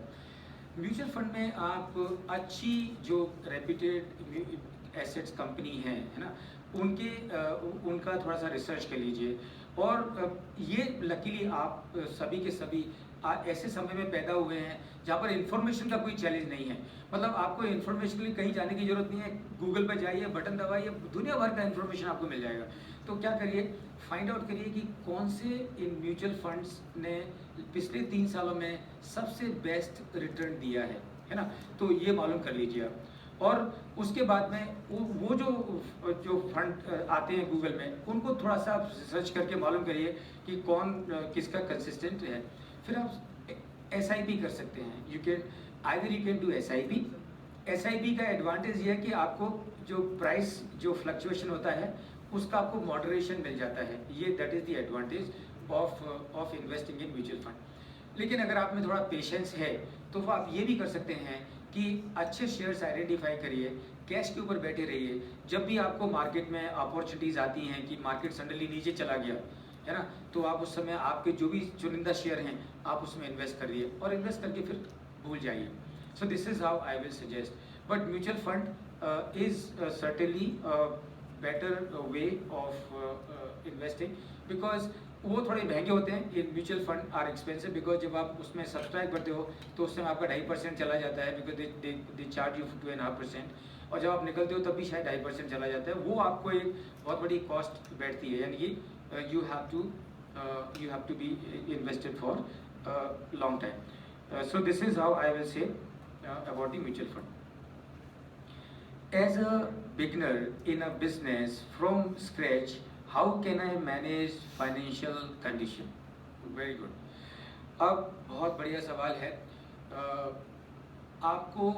म्यूचुअल फंड में आप अच्छी जो रेप्यूटेड एसेट्स कंपनी है ना, उनका थोड़ा सा रिसर्च कर लीजिए। और ये लकीली आप सभी के सभी ऐसे समय में पैदा हुए हैं जहाँ पर इन्फॉर्मेशन का कोई चैलेंज नहीं है। मतलब आपको इन्फॉर्मेशन के लिए कहीं जाने की जरूरत नहीं है, गूगल पर जाइए, बटन दबाइए, दुनिया भर का इन्फॉर्मेशन आपको मिल जाएगा। तो क्या करिए, फाइंड आउट करिए कि कौन से इन म्यूचुअल फंड्स ने पिछले 3 सालों में सबसे बेस्ट रिटर्न दिया है ना, तो ये मालूम कर लीजिए आप। और उसके बाद में वो जो फंड आते हैं गूगल में, उनको थोड़ा सा आप सर्च करके मालूम करिए कि कौन किसका कंसिस्टेंट है। फिर आप SIP कर सकते हैं। You can do SIP। SIP का एडवांटेज ये है कि आपको जो प्राइस जो फ्लक्चुएशन होता है उसका आपको मॉडरेशन मिल जाता है। ये that is the advantage of investing in mutual fund. लेकिन अगर आप में थोड़ा पेशेंस है तो वो आप ये भी कर सकते हैं कि अच्छे शेयर्स आइडेंटिफाई करिए, कैश के ऊपर बैठे रहिए। जब भी आपको मार्केट में अपॉर्चुनिटीज़ आती हैं कि मार्केट सडनली नीचे चला गया है ना, तो आप उस समय आपके जो भी चुनिंदा शेयर हैं आप उसमें इन्वेस्ट करिए और इन्वेस्ट करके फिर भूल जाइए। So this is how I will suggest, but mutual fund is certainly better way of investing, because वो थोड़े महंगे होते हैं। ये mutual fund are expensive, because जब आप उसमें सब्सक्राइब करते हो तो उस समय आपका 2.5% चला जाता है, बिकॉज दे चार्ज यू 2.5%, और जब आप निकलते हो तब भी शायद 2.5% चला जाता है। वो आपको एक बहुत बड़ी कॉस्ट बैठती है, यानी कि you have to be invested for long time. So this is how I will say about the mutual fund. As a beginner in a business from scratch, how can I manage financial condition? Very good. अब बहुत बढ़िया सवाल है। आपको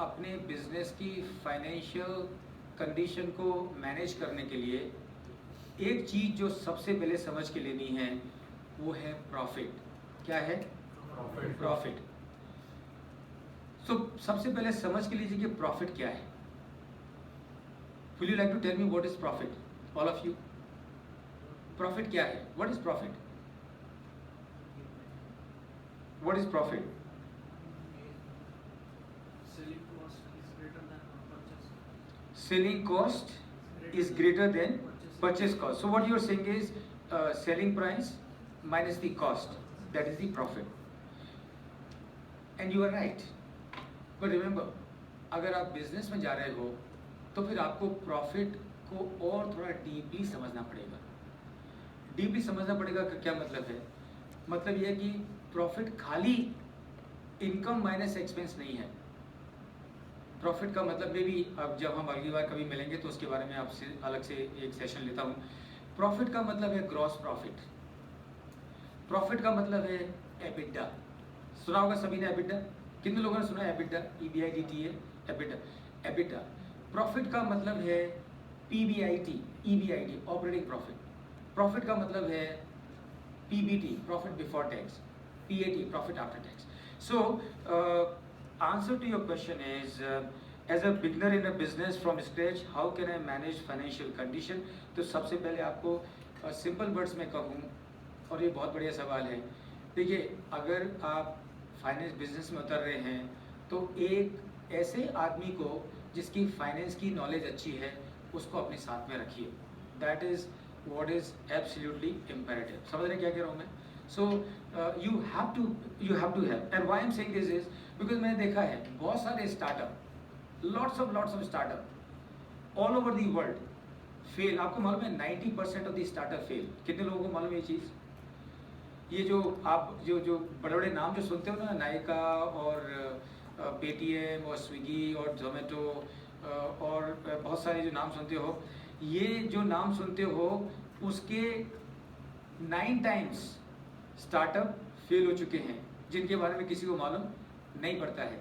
अपने business की financial condition को manage करने के लिए एक चीज़ जो सबसे पहले समझ के लेनी है वो है प्रॉफिट। क्या है? प्रॉफिट। सो सबसे पहले समझ के लीजिए कि प्रॉफिट क्या है। Will you like to tell me what is profit? All of you. Profit क्या है? What is profit? What is profit? Selling cost is greater than purchase. Selling cost is greater than purchase cost. So what you are saying is selling price minus the cost. That is the profit. And you are right. But remember, अगर आप business में जा रहे हो तो फिर आपको profit को और थोड़ा डीपली समझना पड़ेगा। डीपली समझना पड़ेगा का क्या मतलब है? मतलब यह है कि प्रॉफिट खाली इनकम माइनस एक्सपेंस नहीं है। प्रॉफिट का मतलब में भी, अब जब हम अगली बार कभी मिलेंगे तो उसके बारे में आपसे अलग से एक सेशन लेता हूँ। प्रॉफिट का मतलब है ग्रॉस प्रॉफिट। प्रॉफिट का मतलब है एबिटा। सुना होगा सभी ने एबिटा? कितने लोगों ने सुना है EBITDA? EBIDTA, EBITDA. EBITDA profit का मतलब है PBIT, EBIT operating profit. Profit का मतलब है PBT, profit before tax, PAT profit after tax. So answer to your question is, as a beginner in a business from scratch, how can I manage financial condition? तो सबसे पहले आपको simple words में कहूँ, और ये बहुत बढ़िया सवाल है। देखिए, अगर आप फाइनेंस बिजनेस में उतर रहे हैं तो एक ऐसे आदमी को जिसकी फाइनेंस की नॉलेज अच्छी है उसको अपने साथ में रखिए। That is what is absolutely imperative. समझ रहे क्या कह रहा हूँ मैं? So you have to have, and why I am saying this is because मैंने देखा है बहुत सारे startup, lots of startup all over the world fail. आपको मालूम है 90% ऑफ द स्टार्टअप फेल। कितने लोगों को मालूम है ये चीज़? ये जो आप जो बड़े बड़े नाम जो सुनते हो ना, नायका और पेटीएम और स्विगी और जोमेटो और बहुत सारे जो नाम सुनते हो, ये जो नाम सुनते हो उसके 9 टाइम्स स्टार्टअप फेल हो चुके हैं, जिनके बारे में किसी को मालूम नहीं पड़ता है।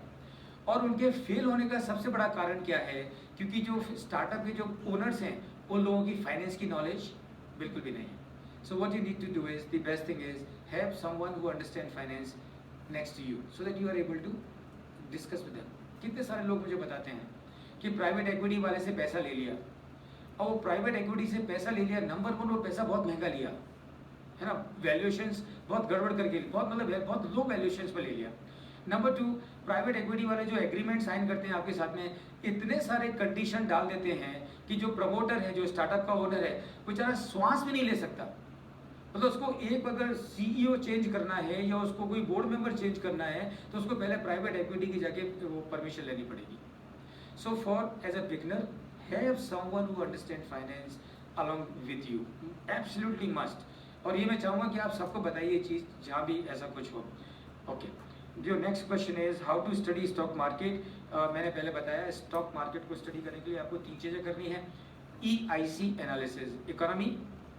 और उनके फेल होने का सबसे बड़ा कारण क्या है? क्योंकि जो स्टार्टअप के जो ओनर्स हैं उन लोगों की फाइनेंस की नॉलेज बिल्कुल भी नहीं है। So what you need to do is, the best thing is have someone who understand finance next to you so that you are able to discuss with them. कितने सारे लोग मुझे बताते हैं कि प्राइवेट इक्विटी वाले से पैसा ले लिया, और वो प्राइवेट इक्विटी से पैसा ले लिया, नंबर 1 वो पैसा बहुत महंगा लिया है ना, वैल्यूएशंस बहुत गड़बड़ करके, बहुत लो वैल्यूएशंस पर ले लिया। नंबर 2, प्राइवेट इक्विटी वाले जो एग्रीमेंट साइन करते हैं आपके साथ में, इतने सारे कंडीशन डाल देते हैं कि जो प्रमोटर है, जो स्टार्टअप का ओनर है, बेचारा श्वास भी नहीं ले सकता। मतलब उसको एक अगर CEO चेंज करना है या उसको कोई बोर्ड मेंबर चेंज करना है तो उसको पहले प्राइवेट इक्विटी की जाके वो परमिशन लेनी पड़ेगी। So for as a beginner have someone who understand finance along with you, absolutely must. और ये मैं चाहूँगा कि आप सबको बताइए ये चीज़ जहाँ भी ऐसा कुछ हो। ओके, जो next question is how to study stock market. मैंने पहले बताया स्टॉक मार्केट को स्टडी करने के लिए आपको 3 चीज़ें करनी है। EIC analysis, economy,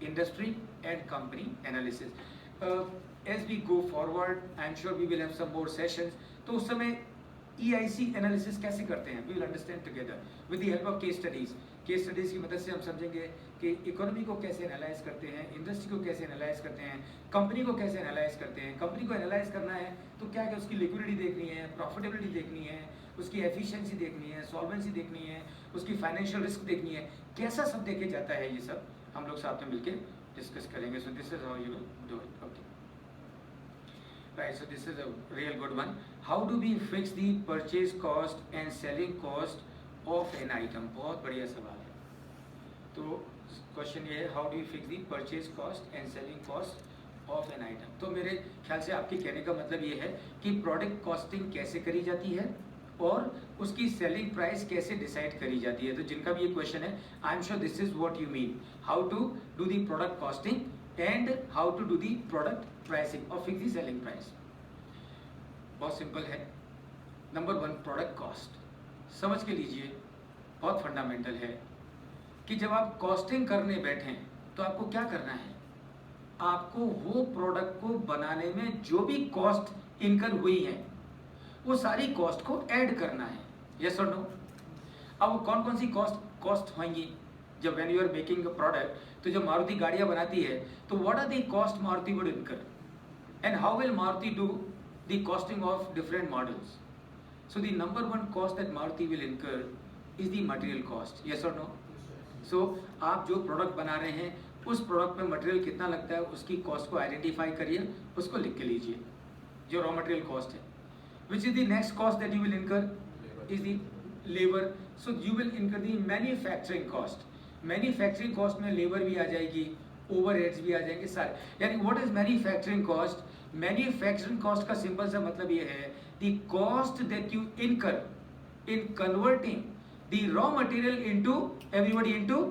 industry and company analysis. As we go forward, I'm sure we will have some more sessions. तो उस समय EIC एनालिसिस कैसे करते हैं, we will understand together with the help of case studies. Case studies की मदद से हम समझेंगे कि इकोनॉमी को कैसे एनालाइज करते हैं, इंडस्ट्री को कैसे एनालाइज करते हैं, कंपनी को कैसे एनालाइज करते हैं। कंपनी को एनालाइज करना है तो क्या क्या उसकी लिक्विडिटी देखनी है, प्रॉफिटेबिलिटी देखनी है, उसकी एफिशिएंसी देखनी है, सॉल्वेंसी देखनी है, उसकी फाइनेंशियल रिस्क देखनी है, कैसा सब देखे जाता है। ये सब हम लोग साथ में मिलकर डिस्कस करेंगे। So this is how you will do it. Okay right, so this is a real good one. How do we fix the purchase cost and selling cost of an item. बहुत बढ़िया सवाल है। तो question ये है, how do you fix the purchase cost and selling cost of an item. तो मेरे ख्याल से आपके कहने का मतलब ये है कि प्रोडक्ट कॉस्टिंग कैसे करी जाती है और उसकी सेलिंग प्राइस कैसे डिसाइड करी जाती है। तो जिनका भी ये क्वेश्चन है, I am sure this is what you mean, how to do the product costing and how to do the product pricing और फिक्स द सेलिंग प्राइस। बहुत सिंपल है। नंबर वन, प्रोडक्ट कॉस्ट समझ के लीजिए, बहुत fundamental है कि जब आप कॉस्टिंग करने बैठें तो आपको क्या करना है, आपको वो प्रोडक्ट को बनाने में जो भी कॉस्ट इनकर हुई है वो सारी कॉस्ट को ऐड करना है। यस और नो। अब कौन कौन सी कॉस्ट होंगी जब when you are making a product. तो जब मारुति गाड़ियां बनाती है तो what are the cost Maruti would incur and how will Maruti do the costing of different models. So the number one cost that Maruti will incur is the material cost. Yes और no. सो आप जो प्रोडक्ट बना रहे हैं उस प्रोडक्ट में material कितना लगता है उसकी कॉस्ट को आइडेंटिफाई करिए, उसको लिख के लीजिए जो रॉ मटेरियल कॉस्ट है। Which is the next cost that you will incur is the labor. So you will incur the manufacturing cost. Manufacturing cost में labor भी आ जाएगी, overheads भी आ जाएंगे सारे। यानी what is manufacturing cost? Manufacturing cost का simple सा मतलब ये है the cost that you incur in converting the raw material into everybody into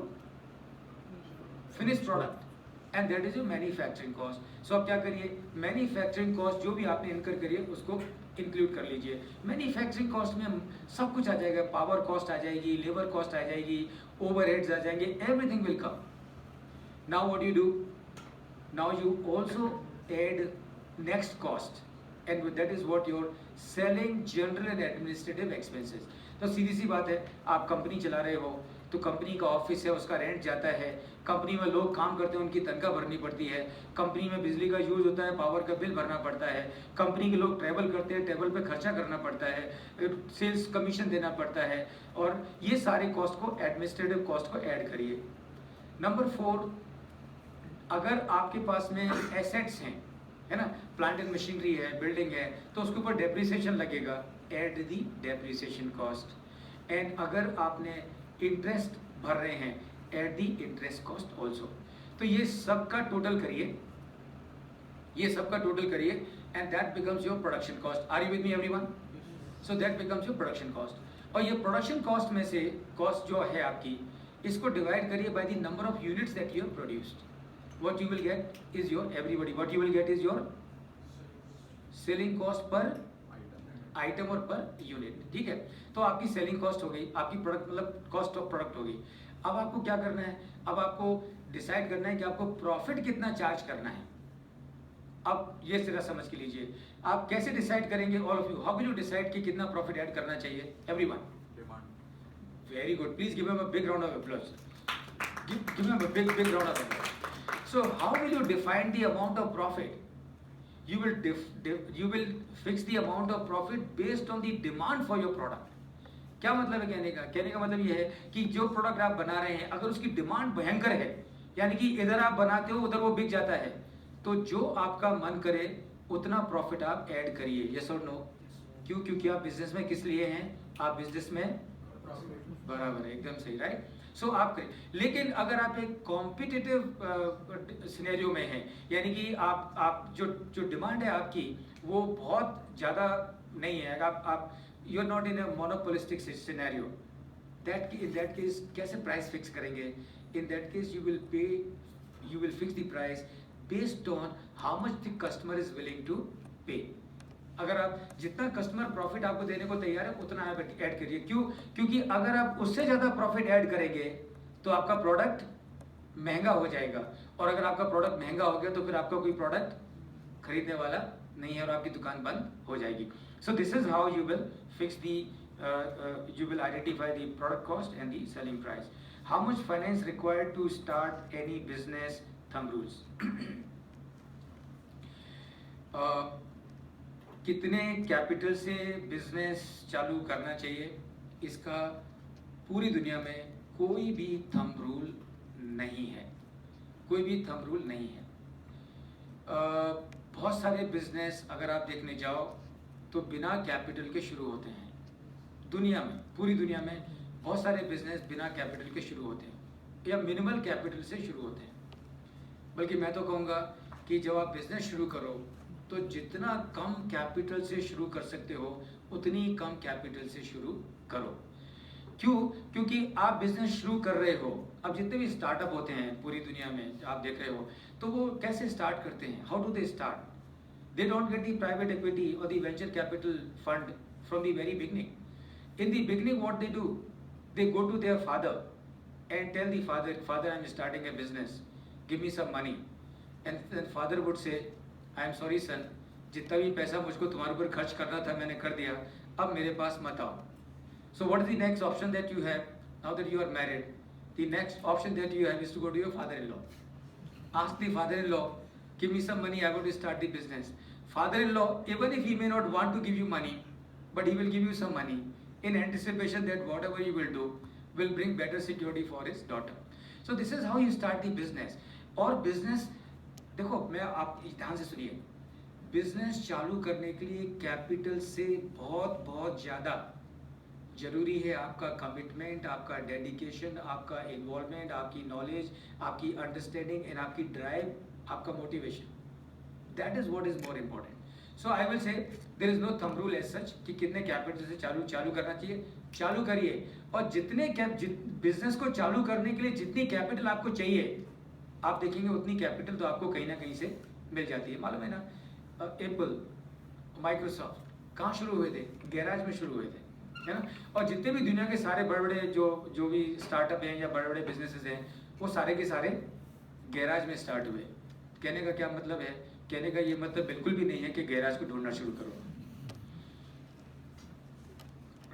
finished product. And that is your manufacturing cost. So आप क्या करिए, मैन्युफैक्चरिंग कॉस्ट जो भी आपने इनकर करिए उसको इंक्लूड कर लीजिए। मैन्युफैक्चरिंग कॉस्ट में सब कुछ आ जाएगा, पावर कॉस्ट आ जाएगी, लेबर कॉस्ट आ जाएगी, ओवरहेड्स आ जाएंगे, everything will come. Now what you do, now you also add next cost and that is what your selling general and administrative expenses. तो सीधी सी बात है, आप कंपनी चला रहे हो तो कंपनी का ऑफिस है, उसका रेंट जाता है, कंपनी में लोग काम करते हैं उनकी तनख्वाह भरनी पड़ती है, कंपनी में बिजली का यूज होता है, पावर का बिल भरना पड़ता है, कंपनी के लोग ट्रैवल करते हैं, ट्रैवल पे खर्चा करना पड़ता है, सेल्स कमीशन देना पड़ता है, और ये सारे कॉस्ट को एडमिनिस्ट्रेटिव कॉस्ट को ऐड करिए। नंबर 4, अगर आपके पास में एसेट्स हैं, है ना, प्लांट एंड मशीनरी है, बिल्डिंग है, तो उसके ऊपर डेप्रिसिएशन लगेगा, add the depreciation cost. And अगर आपने इंटरेस्ट भर रहे हैं, at the interest cost also. तो ये सब का टोटल करिए, ये सब का टोटल करिए and that becomes your production cost. Are you with me everyone? So that becomes your production cost. और ये प्रोडक्शन कॉस्ट में से कॉस्ट जो है आपकी, इसको डिवाइड करिए by the number of units that you have produced. What you will get is your everybody, what you will get is your selling cost per item और पर यूनिट। ठीक है, तो आपकी सेलिंग कॉस्ट हो गई, आपकी product मतलब cost of product हो गई। अब आपको क्या करना है, अब आपको डिसाइड करना है कि आपको प्रॉफिट कितना चार्ज करना है। अब ये सिरा समझ के लीजिए, आप कैसे डिसाइड करेंगे, all of you, how will you decide कि कितना प्रॉफिट ऐड करना चाहिए? Everyone, very good, please give him a big round of applause, give him a big round of applause. So how will you define the amount of profit? You will fix the amount of profit based on the demand for your product. क्या मतलब है कहने का? कहने का मतलब ये है कि जो प्रोडक्ट आप बना रहे हैं अगर उसकी डिमांड भयंकर है, यानी कि इधर आप बनाते हो उधर वो बिक जाता है, तो जो आपका मन करे उतना प्रॉफिट आप ऐड करिए। यस और नो? क्यों? क्योंकि आप बिजनेस में किस लिए हैं? आप बिजनेस में बराबर है, एकदम सही, राइट। सो आप करें, लेकिन अगर आप एक कॉम्पिटिटिव सिनेरियो में हैं, यानी कि आप जो डिमांड है आपकी वो बहुत ज़्यादा नहीं है, आप you are not in a monopolistic scenario, in that case कैसे प्राइस फिक्स करेंगे? In that case you will fix the price based on how much the customer is willing to pay. अगर आप जितना कस्टमर प्रॉफिट आपको देने को तैयार है उतना आप ऐड करिए। क्यों? क्योंकि अगर आप उससे ज़्यादा प्रॉफिट ऐड करेंगे तो आपका प्रोडक्ट महंगा हो जाएगा, और अगर आपका प्रोडक्ट महंगा हो गया तो फिर आपका कोई प्रोडक्ट खरीदने वाला नहीं है और आपकी दुकान बंद हो जाएगी। So this is how you will fix the, you will identify the product cost and the selling price. How much finance required to start any business? Thumb rules. कितने कैपिटल से बिजनेस चालू करना चाहिए, इसका पूरी दुनिया में कोई भी थंब रूल नहीं है, कोई भी थंब रूल नहीं है। बहुत सारे बिजनेस अगर आप देखने जाओ तो बिना कैपिटल के शुरू होते हैं दुनिया में, पूरी दुनिया में बहुत सारे बिजनेस बिना कैपिटल के शुरू होते हैं या मिनिमल कैपिटल से शुरू होते हैं। बल्कि मैं तो कहूँगा कि जब आप बिजनेस शुरू करो तो जितना कम कैपिटल से शुरू कर सकते हो उतनी कम कैपिटल से शुरू करो। क्यों? क्योंकि आप बिजनेस शुरू कर रहे हो। अब जितने भी स्टार्टअप होते हैं पूरी दुनिया में आप देख रहे हो, तो वो कैसे स्टार्ट करते हैं? How do they start? They don't get the private equity और the venture capital fund from the very beginning. In the beginning what they do, they go to their father and tell the father, father, I am starting a business, give me some money. And then father would say, I am sorry son, जितना भी पैसा मुझको तुम्हारे ऊपर खर्च करना था मैंने कर दिया, अब मेरे पास मत आओ। So what is the next option that you have now that you are married? The next option that you have is to go to your father-in-law. Ask the father-in-law, give me some money, I want to start the business. Father-in-law, even if he may not want to give you money, but he will give you some money in anticipation that whatever you will do will bring better security for his daughter. So this is how you start the business. और business, देखो मैं आप ध्यान से सुनिए, business चालू करने के लिए कैपिटल से बहुत बहुत ज़्यादा जरूरी है आपका कमिटमेंट, आपका डेडिकेशन, आपका इन्वॉल्वमेंट, आपकी नॉलेज, आपकी अंडरस्टैंडिंग एंड आपकी ड्राइव, आपका motivation. That is what is more important. So I will say there is no thumb rule as such कि कितने कैपिटल से चालू करना चाहिए। चालू करिए और जितने बिजनेस को चालू करने के लिए जितनी कैपिटल आपको चाहिए, आप देखेंगे उतनी कैपिटल तो आपको कहीं ना कहीं से मिल जाती है। मालूम है ना, एप्पल, माइक्रोसॉफ्ट कहाँ शुरू हुए थे? गैराज में शुरू हुए थे, है ना। और जितने भी दुनिया के सारे बड़े बड़े जो भी स्टार्टअप हैं या बड़े बड़े बिजनेसेस हैं, वो सारे के सारे गैराज में स्टार्ट हुए। कहने का क्या मतलब है? कहने का ये मतलब बिल्कुल भी नहीं है कि गैराज को ढूंढना शुरू करो।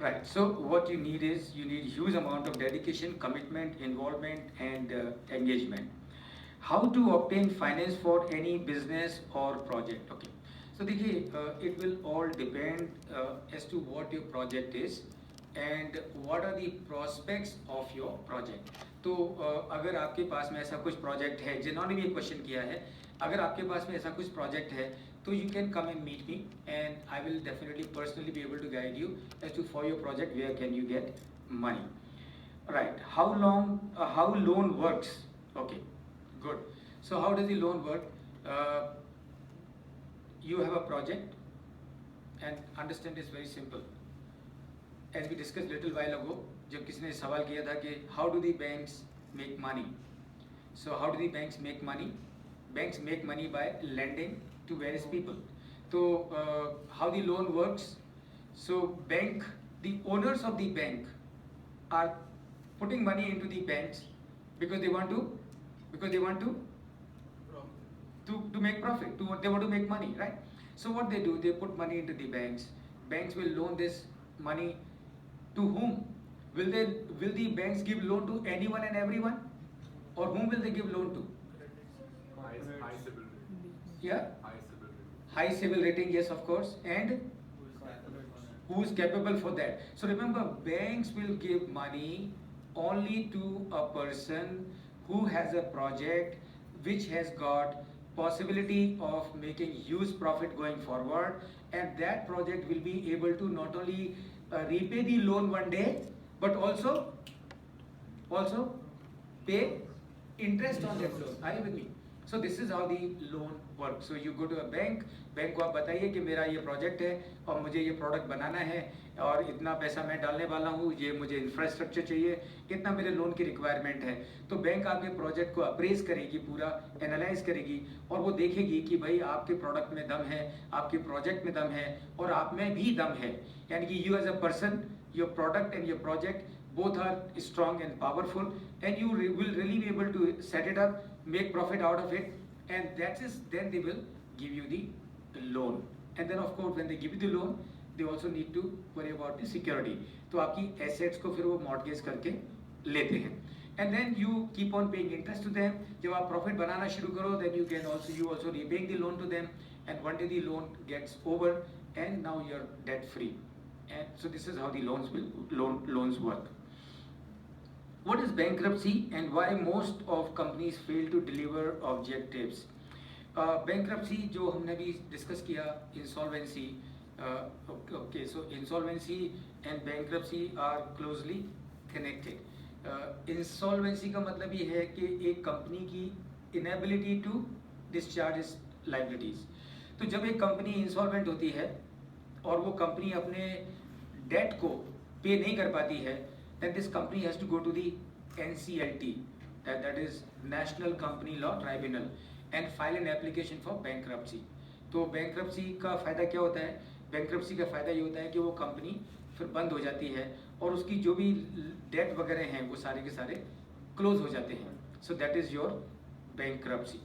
Right, so what you need is, you need huge amount of dedication, commitment, involvement and engagement. How to obtain finance for any business or project? Okay, so देखिए, it will all depend as to what your project is and what are the prospects of your project. तो अगर आपके पास में ऐसा कुछ project है, जिन्होंने भी क्वेश्चन किया है, अगर आपके पास में ऐसा कुछ प्रोजेक्ट है तो you can come and meet me and I will definitely personally be able to guide you as to for your project where can you get money. Right, how loan works? Okay, good. So how does the loan work? You have a project and understand it's very simple. As we discussed little while ago, जब किसी ने सवाल किया था कि how do the banks make money? So how do the banks make money? Banks make money by lending to various people. So how the loan works? So the owners of the bank are putting money into the banks because they want to make profit. They want to make money, right? So what they do, they put money into the banks. Banks will loan this money to whom? Will the banks give loan to anyone and everyone, or whom will they give loan to? High civil rating. Yeah, High civil rating. high civil rating, yes, of course, and who is capable for that. So remember, banks will give money only to a person who has a project which has got possibility of making huge profit going forward, and that project will be able to not only repay the loan one day, but also pay interest on that loan. Are you with me? So this is how the loan works. So you go to a bank को आप बताइए कि मेरा ये project है और मुझे ये प्रोडक्ट बनाना है और इतना पैसा मैं डालने वाला हूँ, ये मुझे इंफ्रास्ट्रक्चर चाहिए, इतना मेरे लोन की रिक्वायरमेंट है। तो बैंक आपके प्रोजेक्ट को अप्रेज करेगी, पूरा एनालाइज करेगी और वो देखेगी कि भाई आपके प्रोडक्ट में दम है, आपके प्रोजेक्ट में दम है और आप में भी दम है। यानी कि you as a person, your product and your project both are strong and powerful, and you will really be able to set it up, make profit out of it, and then they will give you the loan. And then of course when they give you the loan, they also need to worry about the security. तो आपकी assets को फिर वो mortgage करके लेते हैं, and then you keep on paying interest to them. जब आप प्रॉफिट बनाना शुरू करो, then you also repaying the loan to them, and one day the loan gets over and now you're debt free. And so this is how the loans work. What is bankruptcy and why most of companies fail to deliver objectives? Bankruptcy जो हमने भी discuss किया, insolvency. Okay, so insolvency and bankruptcy are closely connected. Insolvency का मतलब ये है कि एक कंपनी की inability to discharge its liabilities. तो जब एक कंपनी इंसॉल्वेंट होती है और वो कंपनी अपने डेट को पे नहीं कर पाती है, then this company has to go to the NCLT, that is National Company Law Tribunal, and file an application for bankruptcy. तो bankruptcy का फ़ायदा क्या होता है? bankruptcy का फ़ायदा ये होता है कि वो कंपनी फिर बंद हो जाती है और उसकी जो भी डेट वगैरह हैं वो सारे के सारे क्लोज हो जाते हैं. So that is your bankruptcy.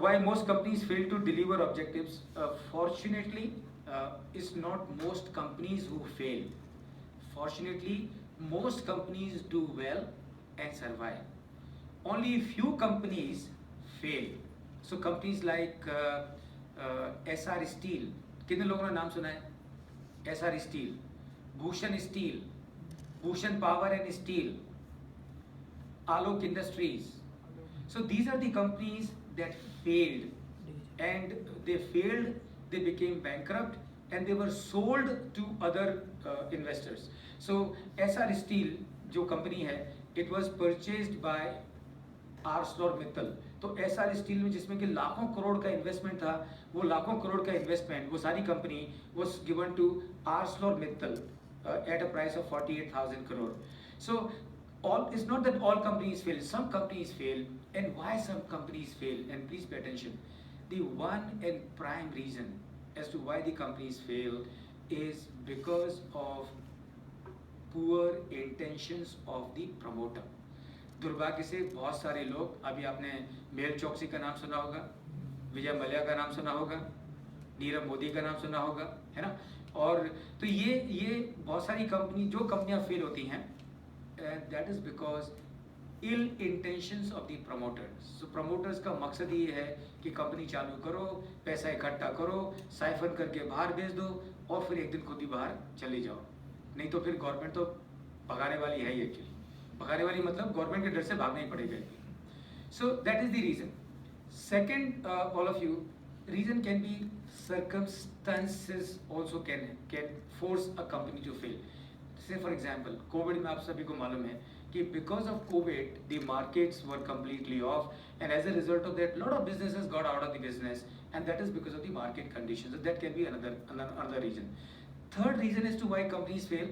Why most companies fail to deliver objectives? Fortunately, it's not most companies who fail. Fortunately, most companies do well and survive. Only few companies fail. So companies like SR Steel, कितने लोगों ने नाम सुना है? SR Steel, Bhushan Steel, Bhushan Power and Steel, Alok Industries. So these are the companies that failed, and they became bankrupt, and they were sold to other investors. So SR Steel जो company है, it was purchased by ArcelorMittal. तो SR Steel में जिसमें कि लाखों करोड़ का investment था, वो लाखों करोड़ का इन्वेस्टमेंट वो सारी company was given to ArcelorMittal at a price of 48,000 crore. So it's not that all companies fail. Some companies fail. And why some companies fail? And please pay attention. The one and prime reason as to why the companies fail is because of poor intentions of the promoter. दुर्भाग्य से बहुत सारे लोग, अभी आपने mail चौकसी का नाम सुना होगा, विजय मल्ल्या का नाम सुना होगा, नीरव मोदी का नाम सुना होगा, है ना? और तो ये बहुत सारी कंपनियां फेल होती हैं, that is because ill intentions of the promoters. सो प्रोमोटर्स का मकसद ये है कि कंपनी चालू करो, पैसा इकट्ठा करो, साइफन करके बाहर भेज दो और फिर एक दिन खुद ही बाहर चले जाओ. नहीं तो फिर गवर्नमेंट तो भगाने वाली है ही. एक्चुअली भगाने वाली मतलब गवर्नमेंट के डर से भागना ही पड़ेगा. So that is the reason. Second, all of you, reason can be circumstances also can force a company to fail. Say for example, COVID में आप सभी को मालूम है कि because of COVID the markets were completely off, and as a result of that lot of businesses got out of the business, and that is because of the market conditions. So that can be another reason. Third reason as to why companies fail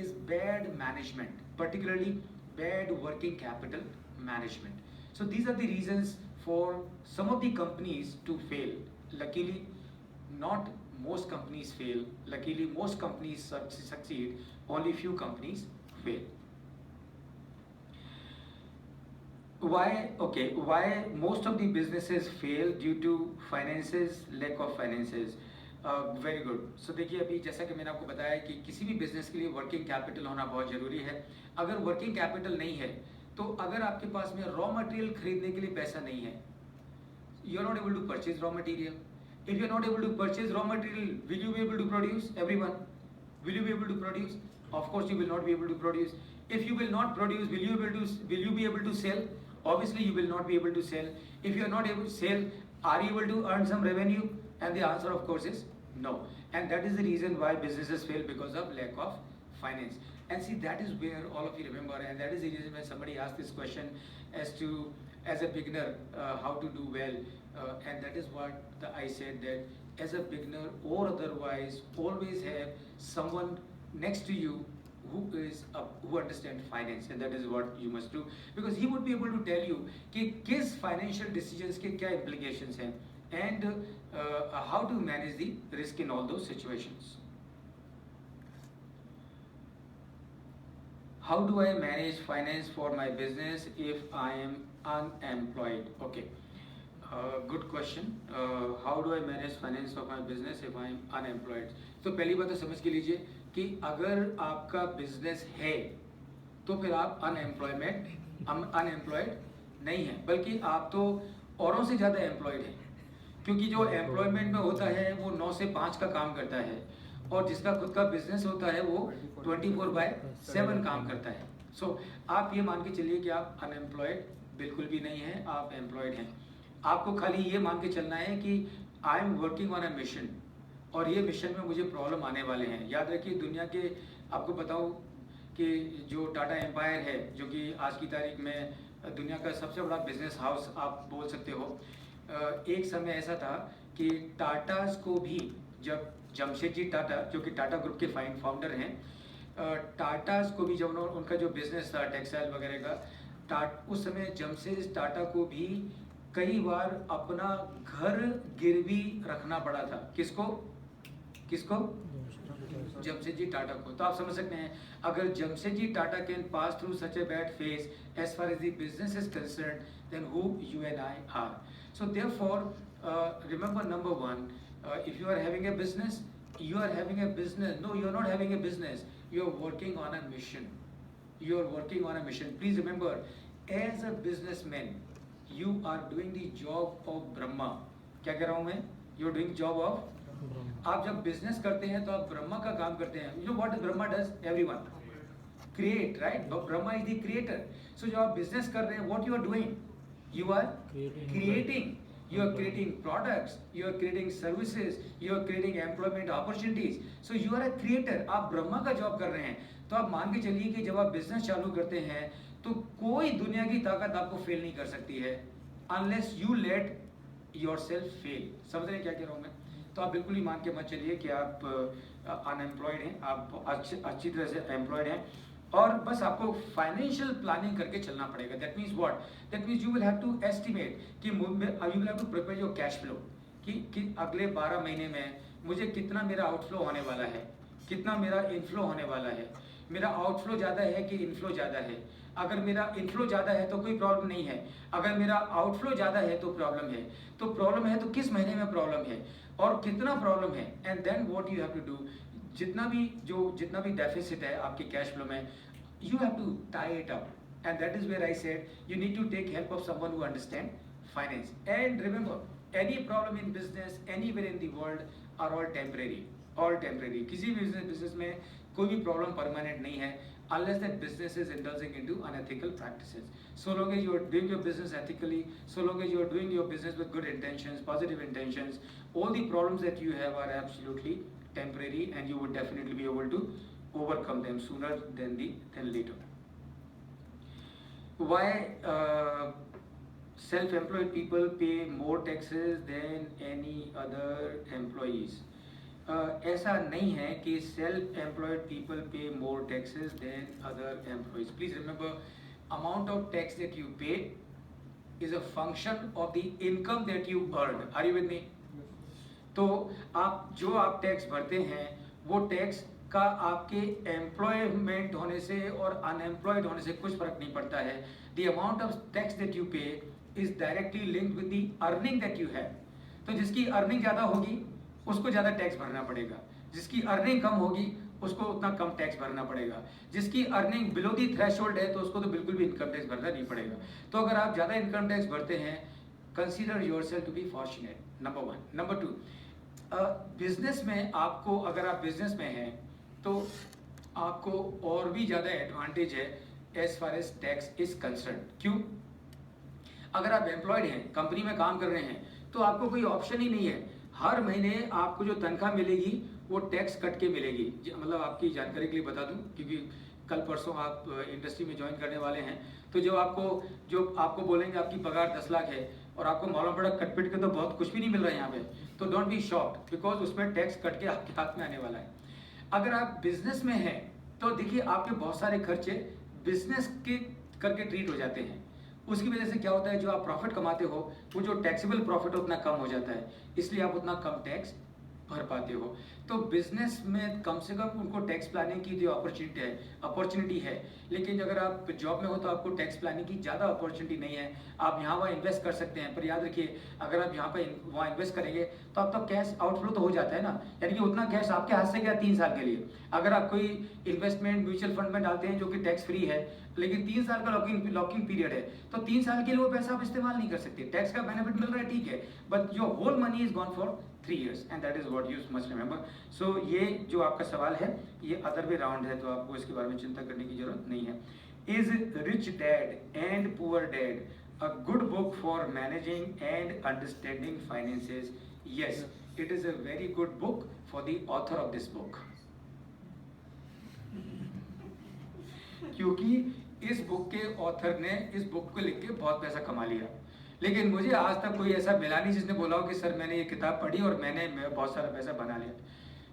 is bad management, particularly bad working capital management. So these are the reasons for some of the companies to fail. Luckily not most companies fail. Luckily most companies succeed. Only few companies fail. Why most of the businesses fail? Due to finances, lack of finances. Very good. So देखिए, अभी जैसा कि मैंने आपको बताया कि किसी भी बिजनेस के लिए वर्किंग कैपिटल होना बहुत ज़रूरी है. अगर वर्किंग कैपिटल नहीं है तो अगर आपके पास में रॉ मटेरियल खरीदने के लिए पैसा नहीं है, you are not able to purchase raw material. If you are not able to purchase raw material, will you be able to produce? Everyone, will you be able to produce? Of course you will not be able to produce. If you will not produce, will you be able to sell? Obviously you will not be able to sell. If you are not able to sell, are you able to earn some revenue? And the answer of course is no. And that is the reason why businesses fail, because of lack of finance. And see, that is where all of you remember, and that is the reason when somebody asked this question as a beginner, how to do well. And that is what I said, that as a beginner or otherwise, always have someone next to you who understands finance, and that is what you must do, because he would be able to tell you कि किस financial decisions के क्या implications हैं, and how to manage the risk in all those situations. How do I manage finance for my business if I am unemployed? Okay. Good question. How do I manage finance of my business if I am unemployed. तो पहली बात तो समझ के लीजिए कि अगर आपका बिजनेस है तो फिर आप अनएम्प्लॉयड नहीं है, बल्कि आप तो औरों से ज़्यादा एम्प्लॉयड हैं. क्योंकि जो एम्प्लॉयमेंट में होता है वो 9 से 5 का काम करता है, और जिसका खुद का बिजनेस होता है वो 24/7 काम करता है. सो आप ये मान के चलिए कि आप अनएम्प्लॉयड बिल्कुल भी नहीं हैं, आप एम्प्लॉयड हैं. आपको खाली ये मान के चलना है कि I am working on a mission, और ये मिशन में मुझे प्रॉब्लम आने वाले हैं. याद रखिए, दुनिया के, आपको बताऊं कि जो टाटा एम्पायर है, जो कि आज की तारीख में दुनिया का सबसे बड़ा बिजनेस हाउस आप बोल सकते हो, एक समय ऐसा था कि टाटास को भी, जब जमशेद जी टाटा जो कि टाटा ग्रुप के फाउंडर हैं, टाटास को भी जब उनका जो बिजनेस था टेक्सटाइल वगैरह का, उस समय जमशेद टाटा को भी कई बार अपना घर गिरवी रखना पड़ा था. किसको जमशेद जी टाटा को. तो आप समझ सकते हैं, अगर Jamshed ji Tata can pass through such a bad phase as far as the business is concerned, then who you and I are. So therefore, remember, number one, if you are having a business, you are having a business. No, you are not having a business. You are working on a mission. You are working on a mission. Please remember, as a businessman, you are doing the job of Brahma. क्या कह रहा हूँ मैं? You are doing job of. आप जब business करते हैं तो आप ब्रह्मा का काम करते हैं. You know what Brahma does? Everyone create, right? But Brahma is the creator. So जब आप business कर रहे हैं, what you are doing? You are creating. You are creating products. You are creating services. You are creating employment opportunities. So you are a creator. आप ब्रह्मा का job कर रहे हैं. तो आप मान के चलिए कि जब आप बिजनेस चालू करते हैं तो कोई दुनिया की ताकत आपको फेल नहीं कर सकती है, unless you let yourself fail. समझ रहे हैं क्या कह रहा हूँ मैं? तो आप बिल्कुल ही मान के मत चलिए कि आप अनएम्प्लॉयड हैं. आप अच्छी तरह से एम्प्लॉयड हैं, और बस आपको फाइनेंशियल प्लानिंग करके चलना पड़ेगा. That means what? That means you will have to estimate कि you will have to prepare your cash flow, कि अगले 12 महीने में मुझे कितना मेरा आउटफ्लो होने वाला है, कितना मेरा इनफ्लो होने वाला है. मेरा आउटफ्लो ज़्यादा है कि इनफ्लो ज़्यादा है? अगर मेरा इनफ्लो ज़्यादा है तो कोई प्रॉब्लम नहीं है, अगर मेरा आउटफ्लो ज़्यादा है तो प्रॉब्लम है. तो प्रॉब्लम है तो किस महीने में प्रॉब्लम है और कितना प्रॉब्लम है, and then what you have to do. जितना भी डेफिसिट है आपके कैश फ्लो में, you have to tie it up, and that is where I said you need to take help of someone who understand finance. And remember, any problem in business anywhere in the world are all temporary. किसी भी business में कोई भी problem permanent नहीं है, unless that business is indulging into unethical practices. So long as you are doing your business ethically, so long as you are doing your business with good intentions, positive intentions, all the problems that you have are absolutely temporary, and you would definitely be able to overcome them sooner than later. Why self-employed people pay more taxes than any other employees? ऐसा नहीं है कि self-employed people pay more taxes than other employees. Please remember, amount of tax that you pay is a function of the income that you earned. Are you with me? तो आप tax भरते हैं, वो tax का आपके employment होने से और अनएम्प्लॉयड होने से कुछ फर्क नहीं पड़ता है. The amount of tax that you pay is directly linked with the earning that you have. तो जिसकी अर्निंग ज़्यादा होगी उसको ज़्यादा टैक्स भरना पड़ेगा, जिसकी अर्निंग कम होगी उसको उतना कम टैक्स भरना पड़ेगा. जिसकी अर्निंग बिलो दी थ्रेशोल्ड है तो उसको तो बिल्कुल भी इनकम टैक्स भरना नहीं पड़ेगा. तो अगर आप ज़्यादा इनकम टैक्स भरते हैं, consider yourself to be fortunate. Number 1. Number 2, business में आपको, अगर आप बिजनेस में हैं तो आपको और भी ज़्यादा एडवांटेज है as far as tax is concern. क्यों? अगर आप एम्प्लॉयड हैं, कंपनी में काम कर रहे हैं, तो आपको कोई ऑप्शन ही नहीं है. हर महीने आपको जो तनख्वाह मिलेगी वो टैक्स कट के मिलेगी. मतलब आपकी जानकारी के लिए बता दूं, क्योंकि कल परसों आप इंडस्ट्री में ज्वाइन करने वाले हैं, तो जो आपको बोलेंगे आपकी पगार 10 लाख है और आपको मालूम पड़ा कटपिट के तो बहुत कुछ भी नहीं मिल रहा है यहाँ पे, तो डोंट बी शॉक्ड, बिकॉज उसमें टैक्स कट के आपके हाथ में आने वाला है. अगर आप बिजनेस में हैं तो देखिए आपके बहुत सारे खर्चे बिजनेस के करके ट्रीट हो जाते हैं. उसकी वजह से क्या होता है, जो आप प्रॉफिट कमाते हो वो जो टैक्सेबल प्रॉफिट उतना कम हो जाता है, इसलिए आप उतना कम टैक्स भर पाते हो। तो बिजनेस में कम से कम उनको टैक्स प्लानिंग की जो अपॉर्चुनिटी है, लेकिन अगर आप जॉब में हो तो आपको टैक्स प्लानिंग की ज़्यादा अपॉर्चुनिटी नहीं है। आप यहाँ वहाँ इन्वेस्ट कर सकते हैं, पर याद रखिए अगर आप यहाँ पर वहाँ इन्वेस्ट करेंगे तो आपका कैश आउटफ्लो तो हो जाता है ना, यानी कि उतना कैश आपके हाथ से गया 3 साल के लिए। अगर आप कोई इन्वेस्टमेंट म्यूचुअल फंड में डालते हैं जो कि टैक्स फ्री है, लेकिन 3 साल का लॉकिंग पीरियड है, तो 3 साल के लिए वो पैसा आप इस्तेमाल नहीं कर सकते। टैक्स का बेनिफिट मिल रहा है ठीक है, but your whole money is gone for 3 years and that is what you must remember. So ये जो आपका सवाल है ये अदर वे राउंड है, तो आपको इसके बारे में चिंता करने की जरूरत नहीं है। Is rich dad and poor dad a good book for managing and understanding finances? Yes, it is a very good book for the author of this book. क्योंकि इस बुक के ऑथर ने इस बुक को लिख के बहुत पैसा कमा लिया, लेकिन मुझे आज तक कोई ऐसा मिला नहीं जिसने बोला हो कि सर मैंने ये किताब पढ़ी और मैंने बहुत सारा पैसा बना लिया।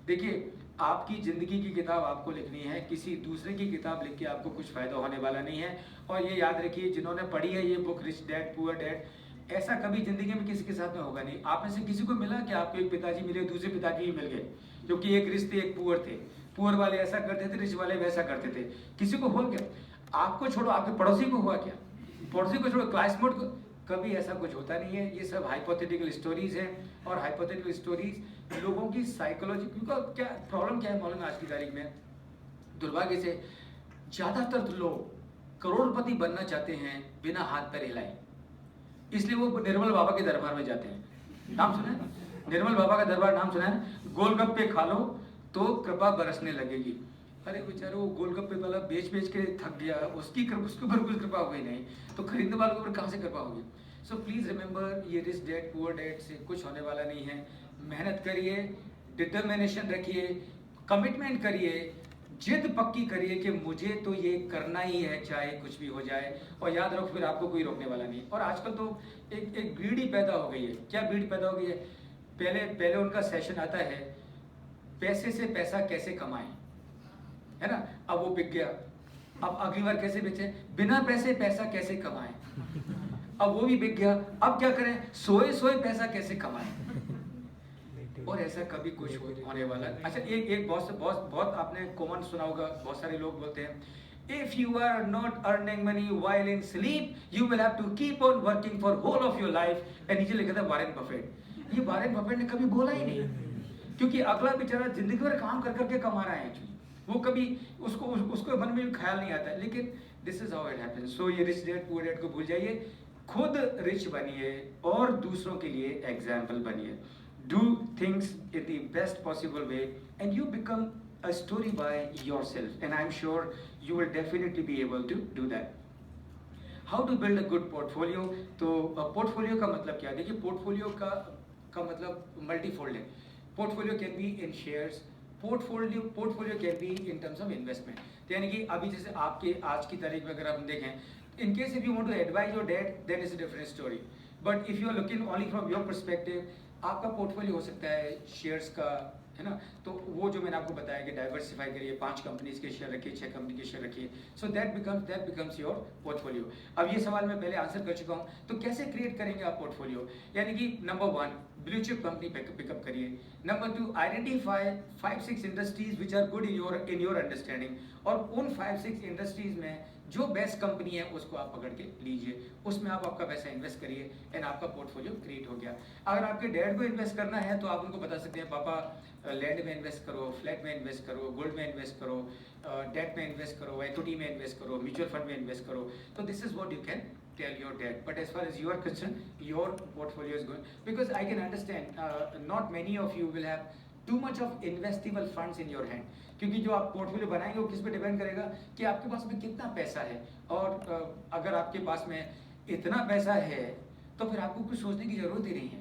देखिए, आपकी ज़िंदगी की किताब आपको लिखनी है, किसी दूसरे की किताब लिख के आपको कुछ फ़ायदा होने वाला नहीं है। और ये याद रखिए, जिन्होंने पढ़ी है ये book rich dad poor dad, ऐसा कभी ज़िंदगी में किसी के साथ में होगा नहीं। आप में से किसी को मिला कि आपको एक पिताजी मिले, दूसरे पिताजी भी मिल गए, क्योंकि एक रिच थे एक पुअर थे। पुअर वाले ऐसा करते थे, रिच वाले वैसा करते थे। किसी को हो गया? आपको छोड़ो, आपके पड़ोसी को हुआ क्या? पड़ोसी को छोड़ो, क्लासमेट को, कभी ऐसा कुछ होता नहीं है। ये सब हाइपोथेटिकल स्टोरीज हैं, और हाइपोथेटिकल स्टोरीज लोगों की साइकोलॉजी, क्योंकि क्या प्रॉब्लम क्या है मालूम है आज की तारीख में? दुर्भाग्य से ज़्यादातर लोग करोड़पति बनना चाहते हैं बिना हाथ पैर हिलाए, इसलिए वो निर्मल बाबा के दरबार में जाते हैं। नाम सुना है? निर्मल बाबा का दरबार नाम सुना है? गोलगप्पे खा लो तो कृपा बरसने लगेगी। अरे बेचारे, वो गोलगप्पे वाला बेच के थक गया, उसके ऊपर कुछ कृपा हुई नहीं, तो खरीदने वालों के ऊपर कहाँ से कृपा होगी? सो प्लीज़ रिमेंबर, ये रिच डैड पुअर डैड से कुछ होने वाला नहीं है। मेहनत करिए, डिटर्मिनेशन रखिए, कमिटमेंट करिए, जिद पक्की करिए कि मुझे तो ये करना ही है चाहे कुछ भी हो जाए, और याद रखो फिर आपको कोई रोकने वाला नहीं। और आजकल तो एक भीड़ ही पैदा हो गई है। क्या भीड़ पैदा हो गई है? पहले उनका सेशन आता है पैसे से पैसा कैसे कमाएं, है ना? अब वो बिक गया, अब अगली बार कैसे बेचे? बिना पैसे पैसा कैसे कमाएं, अब वो भी बिक गया। अब क्या करें? सोए पैसा कैसे कमाएं। और ऐसा कभी कुछ होने वाला। अच्छा, एक बहुत आपने कॉमन सुना होगा, बहुत सारे लोग बोलते हैं, if you are not earning money while in sleep, you will have to keep on working for whole of your life। और नीचे लिखा था वारेन बफेट। ये वारेन बफेट ने कभी बोला ही नहीं, क्योंकि अगला बेचारा जिंदगी भर काम कर करके कमा रहा है, वो कभी उसको मन में भी ख्याल नहीं आता। लेकिन this is how it happens. So ये रिच डैड पुअर डैड को भूल जाइए, खुद रिच बनिए और दूसरों के लिए एग्जाम्पल बनिए। Do things in the best possible way and you become a story by yourself, and I'm sure you will definitely be able to do that। How to build a good portfolio? तो portfolio का मतलब क्या है? देखिए, portfolio का मतलब multifold है। Portfolio can be in shares, portfolio can be in terms of investment. तो यानी कि अभी जैसे आपके आज की तारीख में अगर हम देखें, in case if you want to advise your dad, then is a different story, but if you are looking only from your perspective, आपका पोर्टफोलियो हो सकता है शेयर्स का, है ना? तो वो जो मैंने आपको बताया कि डाइवर्सिफाई करिए, 5 कंपनीज के शेयर रखिए, 6 कंपनी के शेयर रखिए, सो दैट बिकम्स योर पोर्टफोलियो। अब ये सवाल मैं पहले आंसर कर चुका हूँ, तो कैसे क्रिएट करेंगे आप पोर्टफोलियो? यानी कि number 1, blue chip company pick up करिए। Number 2, identify 5-6 industries which are good in your understanding, और उन 5-6 इंडस्ट्रीज में जो बेस्ट कंपनी है उसको आप पकड़ के लीजिए, उसमें आप आपका पैसा इन्वेस्ट करिए, एंड आपका पोर्टफोलियो क्रिएट हो गया। अगर आपके डैड को इन्वेस्ट करना है तो आप उनको बता सकते हैं, पापा लैंड में इन्वेस्ट करो, फ्लैट में इन्वेस्ट करो, गोल्ड में इन्वेस्ट करो, डेट में इन्वेस्ट करो, इक्विटी में इन्वेस्ट करो, म्यूचुअल फंड में इन्वेस्ट करो। तो this is what you can tell your dad. But as far as you are concerned, your portfolio is going, because I can understand not many of you will have too much of investable funds in your hand, क्योंकि जो आप portfolio बनाएंगे वो किस पे depend करेगा कि आपके पास में कितना पैसा है। और अगर आपके पास में इतना पैसा है तो फिर आपको कुछ सोचने की जरूरत ही नहीं है।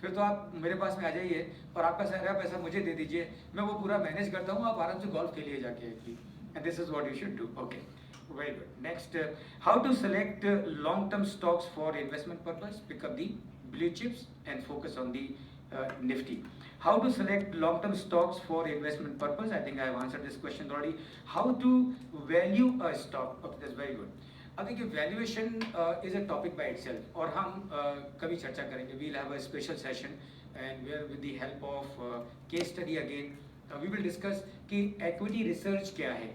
फिर तो आप मेरे पास में आ जाइए और आपका सारा पैसा मुझे दे दीजिए, मैं वो पूरा मैनेज करता हूँ, आप आराम से गोल्फ खेलिए जाके। And this is what you should do. Okay, very good. Next, how to select long-term stocks for investment purpose? Pick up the blue chips and focus on the Nifty. How to select long-term stocks for investment purpose? I think I have answered this question already. How to value a stock? Okay, that's very good. I think valuation is a topic by itself, और हम कभी चर्चा करेंगे. We'll have a special session and we are with the help of case study again. We will discuss कि equity research क्या है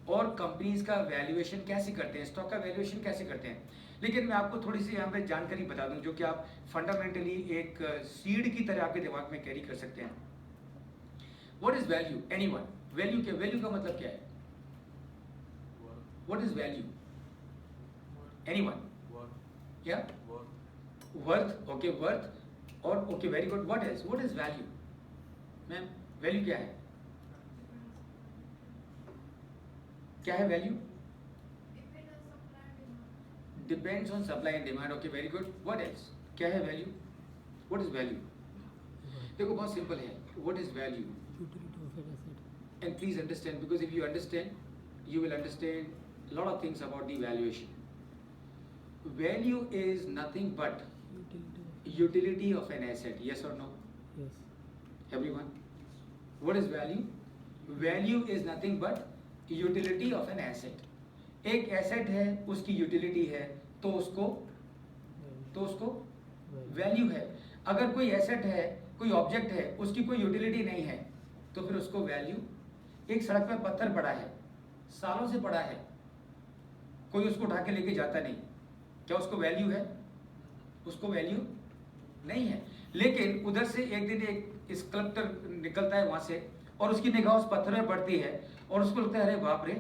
और companies का वैल्यूएशन कैसे करते हैं, स्टॉक का वैल्यूएशन कैसे करते हैं. लेकिन मैं आपको थोड़ी सी यहाँ पे जानकारी बता दूं जो कि आप फंडामेंटली एक सीड की तरह आपके दिमाग में कैरी कर सकते हैं. What is value? Anyone? Value क्या? वैल्यू का मतलब क्या है? What is value? एनीवन? क्या? वर्थ. Okay, worth. और okay, very good. What is value? Ma'am, value क्या है? क्या है value? Depends on supply and demand. Okay, very good. What else? क्या है वैल्यू? What is value? देखो बहुत सिंपल है. What is value? And please understand, because if you understand you will understand a lot of things about the valuation. Value is nothing but utility of an asset. Yes or no? Yes. Everyone? What is value? Value is nothing but utility of an asset. एक asset है, उसकी utility है, तो उसको value है. अगर कोई asset है, कोई ऑब्जेक्ट है, उसकी कोई यूटिलिटी नहीं है, तो फिर उसको वैल्यू. एक सड़क पर पत्थर पड़ा है, सालों से पड़ा है, कोई उसको उठा के लेके जाता नहीं, क्या उसको वैल्यू है? उसको वैल्यू नहीं है. लेकिन उधर से एक दिन एक स्कल्प्टर निकलता है वहां से और उसकी निगाह उस पत्थर में पड़ती है और उसको लगता है अरे बाप रे,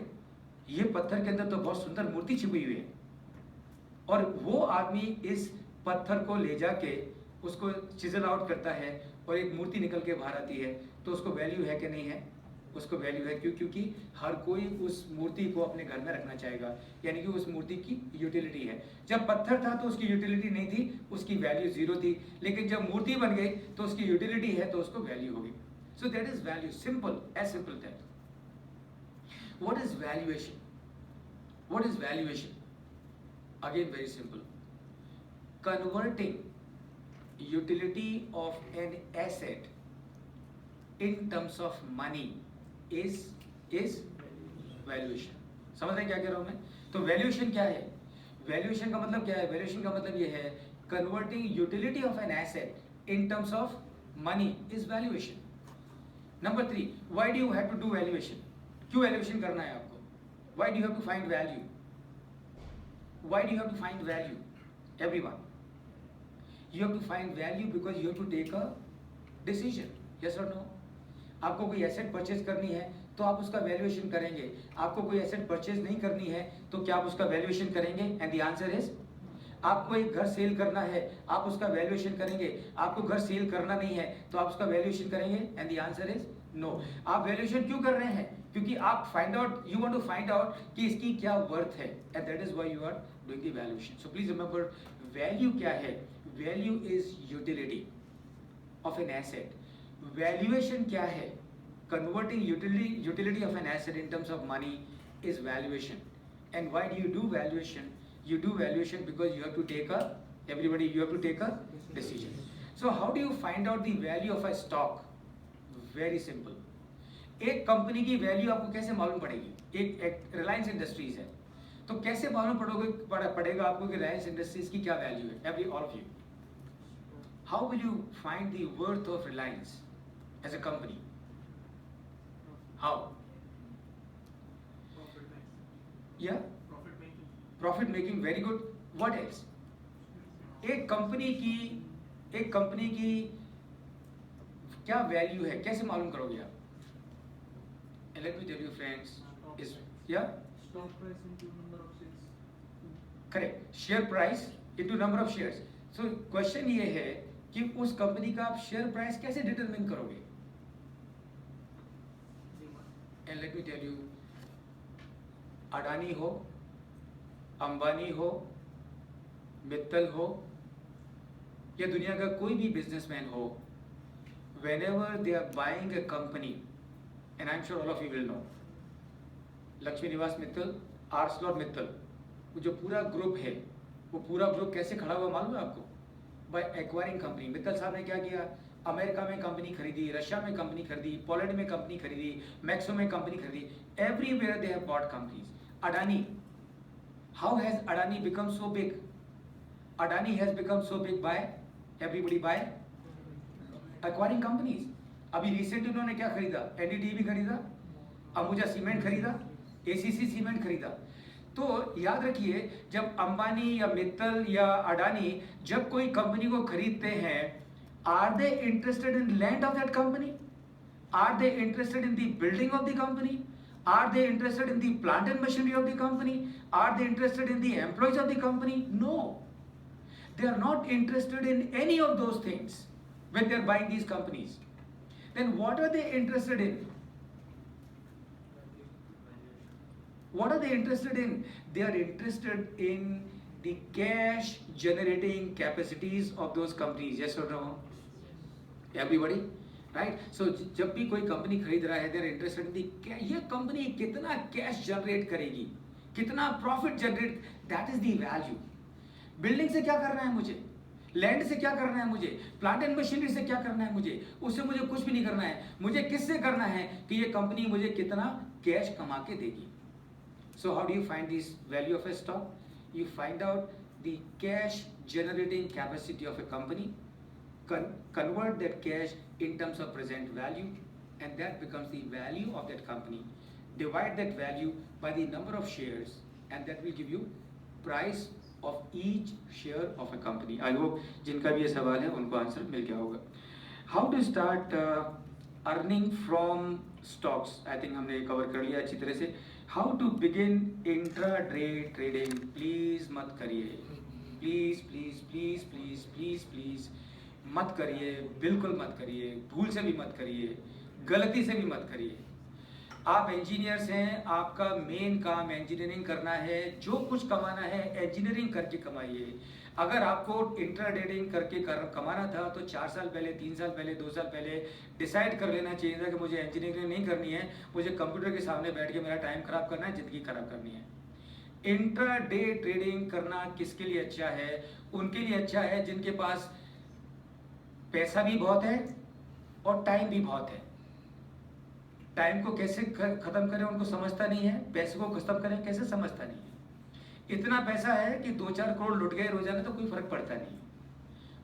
ये पत्थर के अंदर तो बहुत सुंदर मूर्ति छिपी हुई है. और वो आदमी इस पत्थर को ले जाके उसको चिजल आउट करता है और एक मूर्ति निकल के बाहर आती है. तो उसको वैल्यू है कि नहीं है? उसको वैल्यू है. क्योंकि हर कोई उस मूर्ति को अपने घर में रखना चाहेगा, यानी कि उस मूर्ति की यूटिलिटी है. जब पत्थर था तो उसकी यूटिलिटी नहीं थी, उसकी वैल्यू जीरो थी. लेकिन जब मूर्ति बन गई तो उसकी यूटिलिटी है, तो उसको वैल्यू होगी. So that is value. Simple, as simple that. What is valuation? What is valuation? Again very simple. Converting utility of an asset in terms of money is valuation. समझ रहे क्या कह रहा हूं मैं? तो वैल्यूएशन क्या है? वैल्यूएशन का मतलब क्या है? वैल्यूएशन का मतलब ये है converting utility of an asset in terms of money is valuation. Number 3, why do you have to do valuation? क्यों वैल्यूएशन करना है आपको? Why do you have to find value? Why do you have to find value? Everyone, you have to find value because you have to take a decision. Yes और no? आपको कोई asset purchase करनी है तो आप उसका valuation करेंगे. आपको कोई एसेट परचेज नहीं करनी है तो क्या आप उसका वैल्यूएशन करेंगे? एंड द आंसर इज, आपको एक घर सेल करना है, आप उसका वैल्यूएशन करेंगे. आपको घर सेल करना नहीं है तो आप उसका वैल्यूएशन करेंगे? And the answer is no. आप वैल्यूएशन क्यों कर रहे हैं? क्योंकि आप you want to find out कि इसकी क्या वर्थ है, and that is why you are doing the valuation. So please remember, value क्या है? Value is utility of an asset. Valuation क्या है? Converting utility of an asset in terms of money is valuation. And why do you do valuation? You do valuation because you have to take a decision. So how do you find out the value of a stock? Very simple. एक company की value आपको कैसे मालूम पड़ेगी? एक Reliance industries है, तो कैसे मालूम पड़ेगा आपको कि रिलायंस इंडस्ट्रीज की क्या वैल्यू है? All of you, how will you find the worth of Reliance as a company? How? Profit making. Yeah? Profit making. Profit making, very good. What else? एक कंपनी की क्या वैल्यू है, कैसे मालूम करोगे आप? And let me tell you friends, is yeah? Stock price into number of shares. Correct. Share price into number of shares. So question ये है कि उस कंपनी का आप शेयर प्राइस कैसे डिटरमिन करोगे? And let me tell you, Adani हो, अंबानी हो, मित्तल हो, या दुनिया का कोई भी बिजनेसमैन हो, whenever they are buying a company, and I'm sure all of you will know, Lakshmi निवास मित्तल, आर्सलॉर मित्तल, वो जो पूरा ग्रुप है, वो पूरा ग्रुप कैसे खड़ा हुआ मालूम है आपको? By acquiring company. मित्तल साहब ने क्या किया? अमेरिका में कंपनी खरीदी, रशिया में कंपनी खरीदी, पोलैंड में कंपनी खरीदी, मैक्सो में कंपनी खरीदी. Everywhere they have bought companies. Adani, how has Adani become so big? Adani has become so big by everybody, by acquiring companies. अभी रिसेंटली उन्होंने क्या खरीदा? एनडीटीवी खरीदा, अंबुजा सीमेंट खरीदा, एसीसी सीमेंट खरीदा। तो याद रखिए, जब अंबानी या मित्तल या अडानी जब कोई कंपनी को खरीदते हैं, are they interested in land of that company? Are they interested in the building of the company? Are they interested in the plant and machinery of the company? Are they interested in the employees of the company? No. They are not interested in any of those things when they are buying these companies. Then what are they interested in? What are they interested in? They are interested in the cash generating capacities of those companies. Yes or no? Everybody? Right? So जब भी कोई company खरीद रहा है, there interested in दी ये company कितना cash generate करेगी, कितना profit generate, that is the value. Building से क्या करना है मुझे? लैंड से क्या करना है मुझे? प्लांट एंड मशीनरी से क्या करना है मुझे? उससे मुझे कुछ भी नहीं करना है। मुझे किससे करना है कि ये कंपनी मुझे कितना कैश कमा के देगी। So how do you find this value of A stock? You find out the cash generating capacity of A company, convert that cash in terms of present value, and that becomes the value of that company. Divide that value by the number of shares, and that will give you price of each share of a company. I hope जिनका भी ये सवाल है उनको answer मिल गया होगा। How to start earning from stocks? I think हमने cover कर लिया अच्छी तरह से। How to begin intraday trading? Please मत करिए, please please please please please please मत करिए, बिल्कुल मत करिए, भूल से भी मत करिए, गलती से भी मत करिए। आप इंजीनियर्स हैं, आपका मेन काम इंजीनियरिंग करना है, जो कुछ कमाना है इंजीनियरिंग करके कमाइए। अगर आपको इंट्राडेडिंग करके कमाना था तो 4 साल पहले, 3 साल पहले, 2 साल पहले डिसाइड कर लेना चाहिए था कि मुझे इंजीनियरिंग नहीं करनी है, मुझे कंप्यूटर के सामने बैठ के मेरा टाइम खराब करना है, ज़िंदगी खराब करनी है। इंट्राडे ट्रेडिंग करना किसके लिए अच्छा है? उनके लिए अच्छा है जिनके पास पैसा भी बहुत है और टाइम भी बहुत है। टाइम को कैसे खत्म करें उनको समझता नहीं है, पैसे को खत्म करें कैसे समझता नहीं है। इतना पैसा है कि 2-4 करोड़ लुट गए रोजाना तो कोई फर्क पड़ता नहीं,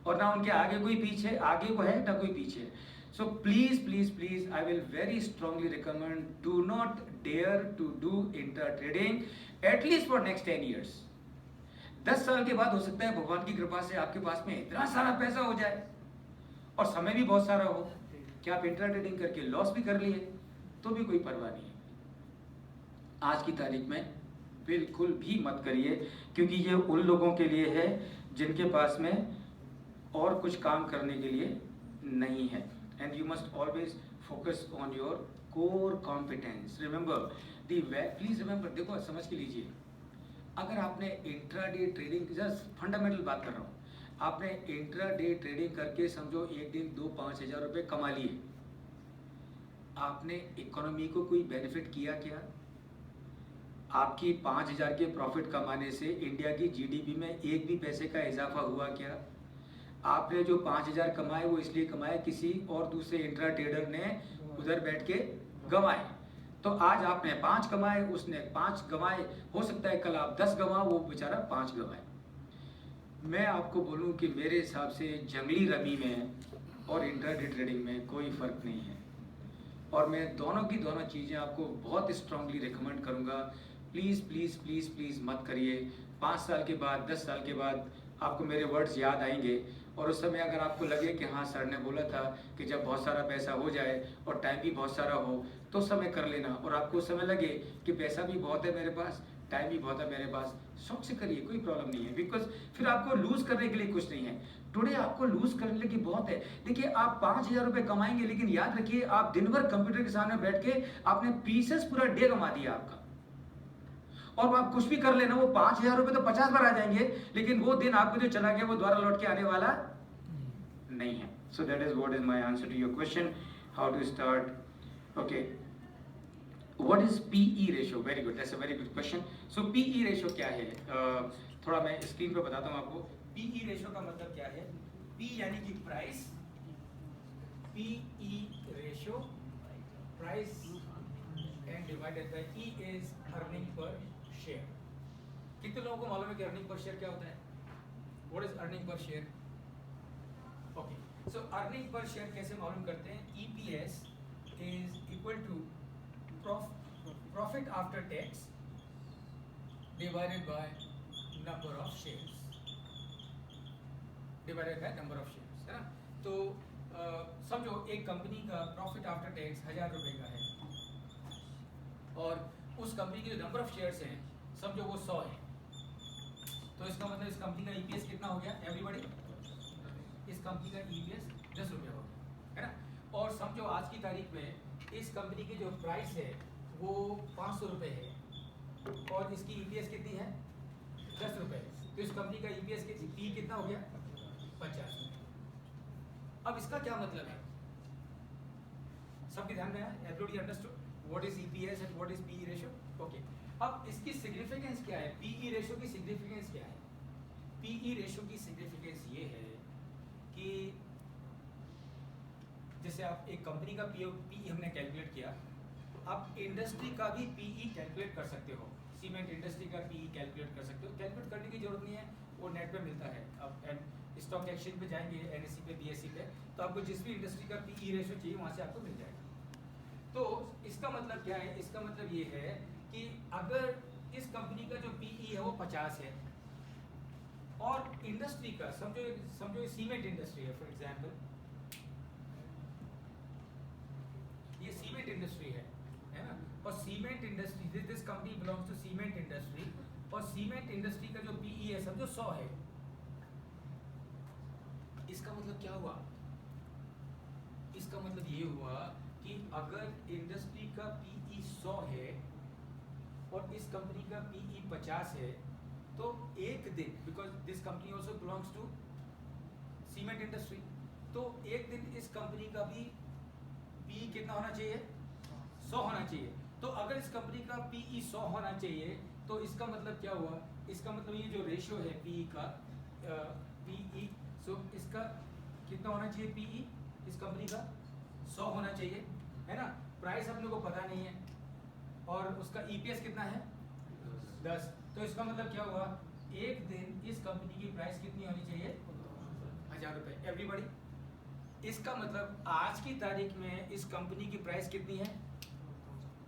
और ना उनके आगे कोई पीछे, आगे को है ना कोई पीछे। So please please please I will very strongly recommend, do not dare to do inter trading at least for next 10 years। 10 साल के बाद हो सकता है भगवान की कृपा से आपके पास में इतना सारा पैसा हो जाए और समय भी बहुत सारा हो कि आप इंट्रा ट्रेडिंग करके लॉस भी कर लिए तो भी कोई परवाह नहीं है। आज की तारीख में बिल्कुल भी मत करिए, क्योंकि ये उन लोगों के लिए है जिनके पास में और कुछ काम करने के लिए नहीं है। And you must always focus on your core competence. Remember the please remember, देखो समझ के लीजिए, अगर आपने इंट्राडे ट्रेडिंग, जस्ट फंडामेंटल बात कर रहा हूँ, आपने इंट्राडे ट्रेडिंग करके समझो एक दिन 2-5 हज़ार रुपये कमा लिए, आपने इकोनॉमी को कोई बेनिफिट किया क्या? आपकी 5,000 के प्रॉफिट कमाने से इंडिया की जीडीपी में एक भी पैसे का इजाफा हुआ क्या? आपने जो 5,000 कमाए वो इसलिए कमाए, किसी और दूसरे इंट्रा ट्रेडर ने उधर बैठ के गंवाए। तो आज आपने 5 कमाए, उसने 5 गंवाए, हो सकता है कल आप 10 गंवाओ, वो बेचारा 5 गंवाए। मैं आपको बोलूं कि मेरे हिसाब से जंगली रमी में और इंट्राडे ट्रेडिंग में कोई फ़र्क नहीं है, और मैं दोनों की दोनों चीज़ें आपको बहुत स्ट्रांगली रिकमेंड करूंगा। प्लीज़ प्लीज़ प्लीज़ प्लीज़ मत करिए। 5 साल के बाद, 10 साल के बाद आपको मेरे वर्ड्स याद आएंगे, और उस समय अगर आपको लगे कि हाँ सर ने बोला था कि जब बहुत सारा पैसा हो जाए और टाइम भी बहुत सारा हो तो समय कर लेना, और आपको उस समय लगे कि पैसा भी बहुत है मेरे पास, टाइम भी बहुत है मेरे पास, शौक से करिए, कोई प्रॉब्लम नहीं है। बिकॉज फिर आपको लूज़ करने के लिए कुछ नहीं है। टुडे आपको लूज़ करने के लिए बहुत है। देखिए, आप 5,000 रुपये कमाएंगे, लेकिन याद रखिए आप दिन भर कंप्यूटर के सामने बैठ के आपने पीसेस पूरा डे कमा दिया आपका, और आप कुछ भी कर लेना, वो 5,000 रुपये तो 50 बार आ जाएंगे, लेकिन वो दिन आपको जो चला गया वो दोबारा लौट के आने वाला नहीं है। So that is what is my answer to your question, how to start. Okay, what is PE ratio? Very good, that's a very good question. So PE ratio क्या है? थोड़ा मैं स्क्रीन पे बताता हूँ आपको। पीई रेशियो का मतलब क्या है? पी यानी कि price, PE ratio, price and divided by E is earning per share. कितने लोगों को मालूम है कि अर्निंग पर शेयर क्या होता है? What is earning per share? Okay, so earning per share कैसे मालूम करते हैं? EPS is equal to profit after tax divided by number of shares, divided by number of shares, है ना? तो समझो एक कंपनी का प्रॉफिट आफ्टर टैक्स 1000 रुपये का है और उस कंपनी के जो नंबर ऑफ शेयर्स हैं समझो वो 100 है, तो इसका मतलब इस कंपनी का EPS कितना हो गया एवरीबॉडी? इस कंपनी का EPS 10 रुपये हो गया, है ना? और समझो आज की तारीख में इस कंपनी की जो प्राइस है वो 500 रुपये है और इसकी EPS कितनी है? 10 रुपये। तो इस कंपनी का EPS P कितना हो गया? 50। अब इसका क्या मतलब है? सबके ध्यान में आया? Everybody understood what is EPS and what is PE ratio? Okay, अब इसकी सिग्निफिकेंस क्या है? PE रेशियो की सिग्निफिकेंस क्या है? PE रेशियो की सिग्निफिकेंस ये है कि जैसे आप एक कंपनी का PE हमने कैलकुलेट किया, आप इंडस्ट्री का भी PE कैलकुलेट कर सकते हो। सीमेंट इंडस्ट्री का PE कैलकुलेट कर सकते हो। कैलकुलेट करने की जरूरत नहीं है, वो नेट पे मिलता है। अब स्टॉक एक्सचेंज पे जाएंगे, NSE पे, BSE पे, तो आपको जिस भी इंडस्ट्री का PE रेशियो चाहिए वहाँ से आपको मिल जाएगा। तो इसका मतलब क्या है? इसका मतलब ये है कि अगर इस कंपनी का जो PE है वो 50 है और इंडस्ट्री का समझो सीमेंट इंडस्ट्री है, फॉर एग्जांपल ये सीमेंट इंडस्ट्री है ना? और cement industry, this company belongs to cement industry, और सीमेंट इंडस्ट्री का जो PE है समझो 100 है। इसका मतलब क्या हुआ? इसका मतलब ये हुआ कि अगर इंडस्ट्री का PE 100 है और इस कंपनी का PE 50 है, तो एक दिन, because this company also belongs to cement industry, तो एक दिन इस कंपनी का भी PE कितना होना चाहिए? 100 होना चाहिए। तो अगर इस कंपनी का PE 100 होना चाहिए, तो इसका मतलब क्या हुआ? इसका मतलब ये जो रेशियो है PE का, PE, सो इसका कितना होना चाहिए? PE इस कंपनी का 100 होना चाहिए, है ना? प्राइस अपने को पता नहीं है और उसका EPS कितना है? 10। तो इसका मतलब क्या हुआ? एक दिन इस कंपनी की प्राइस कितनी होनी चाहिए? 1000 रुपये एवरीबॉडी। इसका मतलब आज की तारीख में इस कंपनी की प्राइस कितनी है?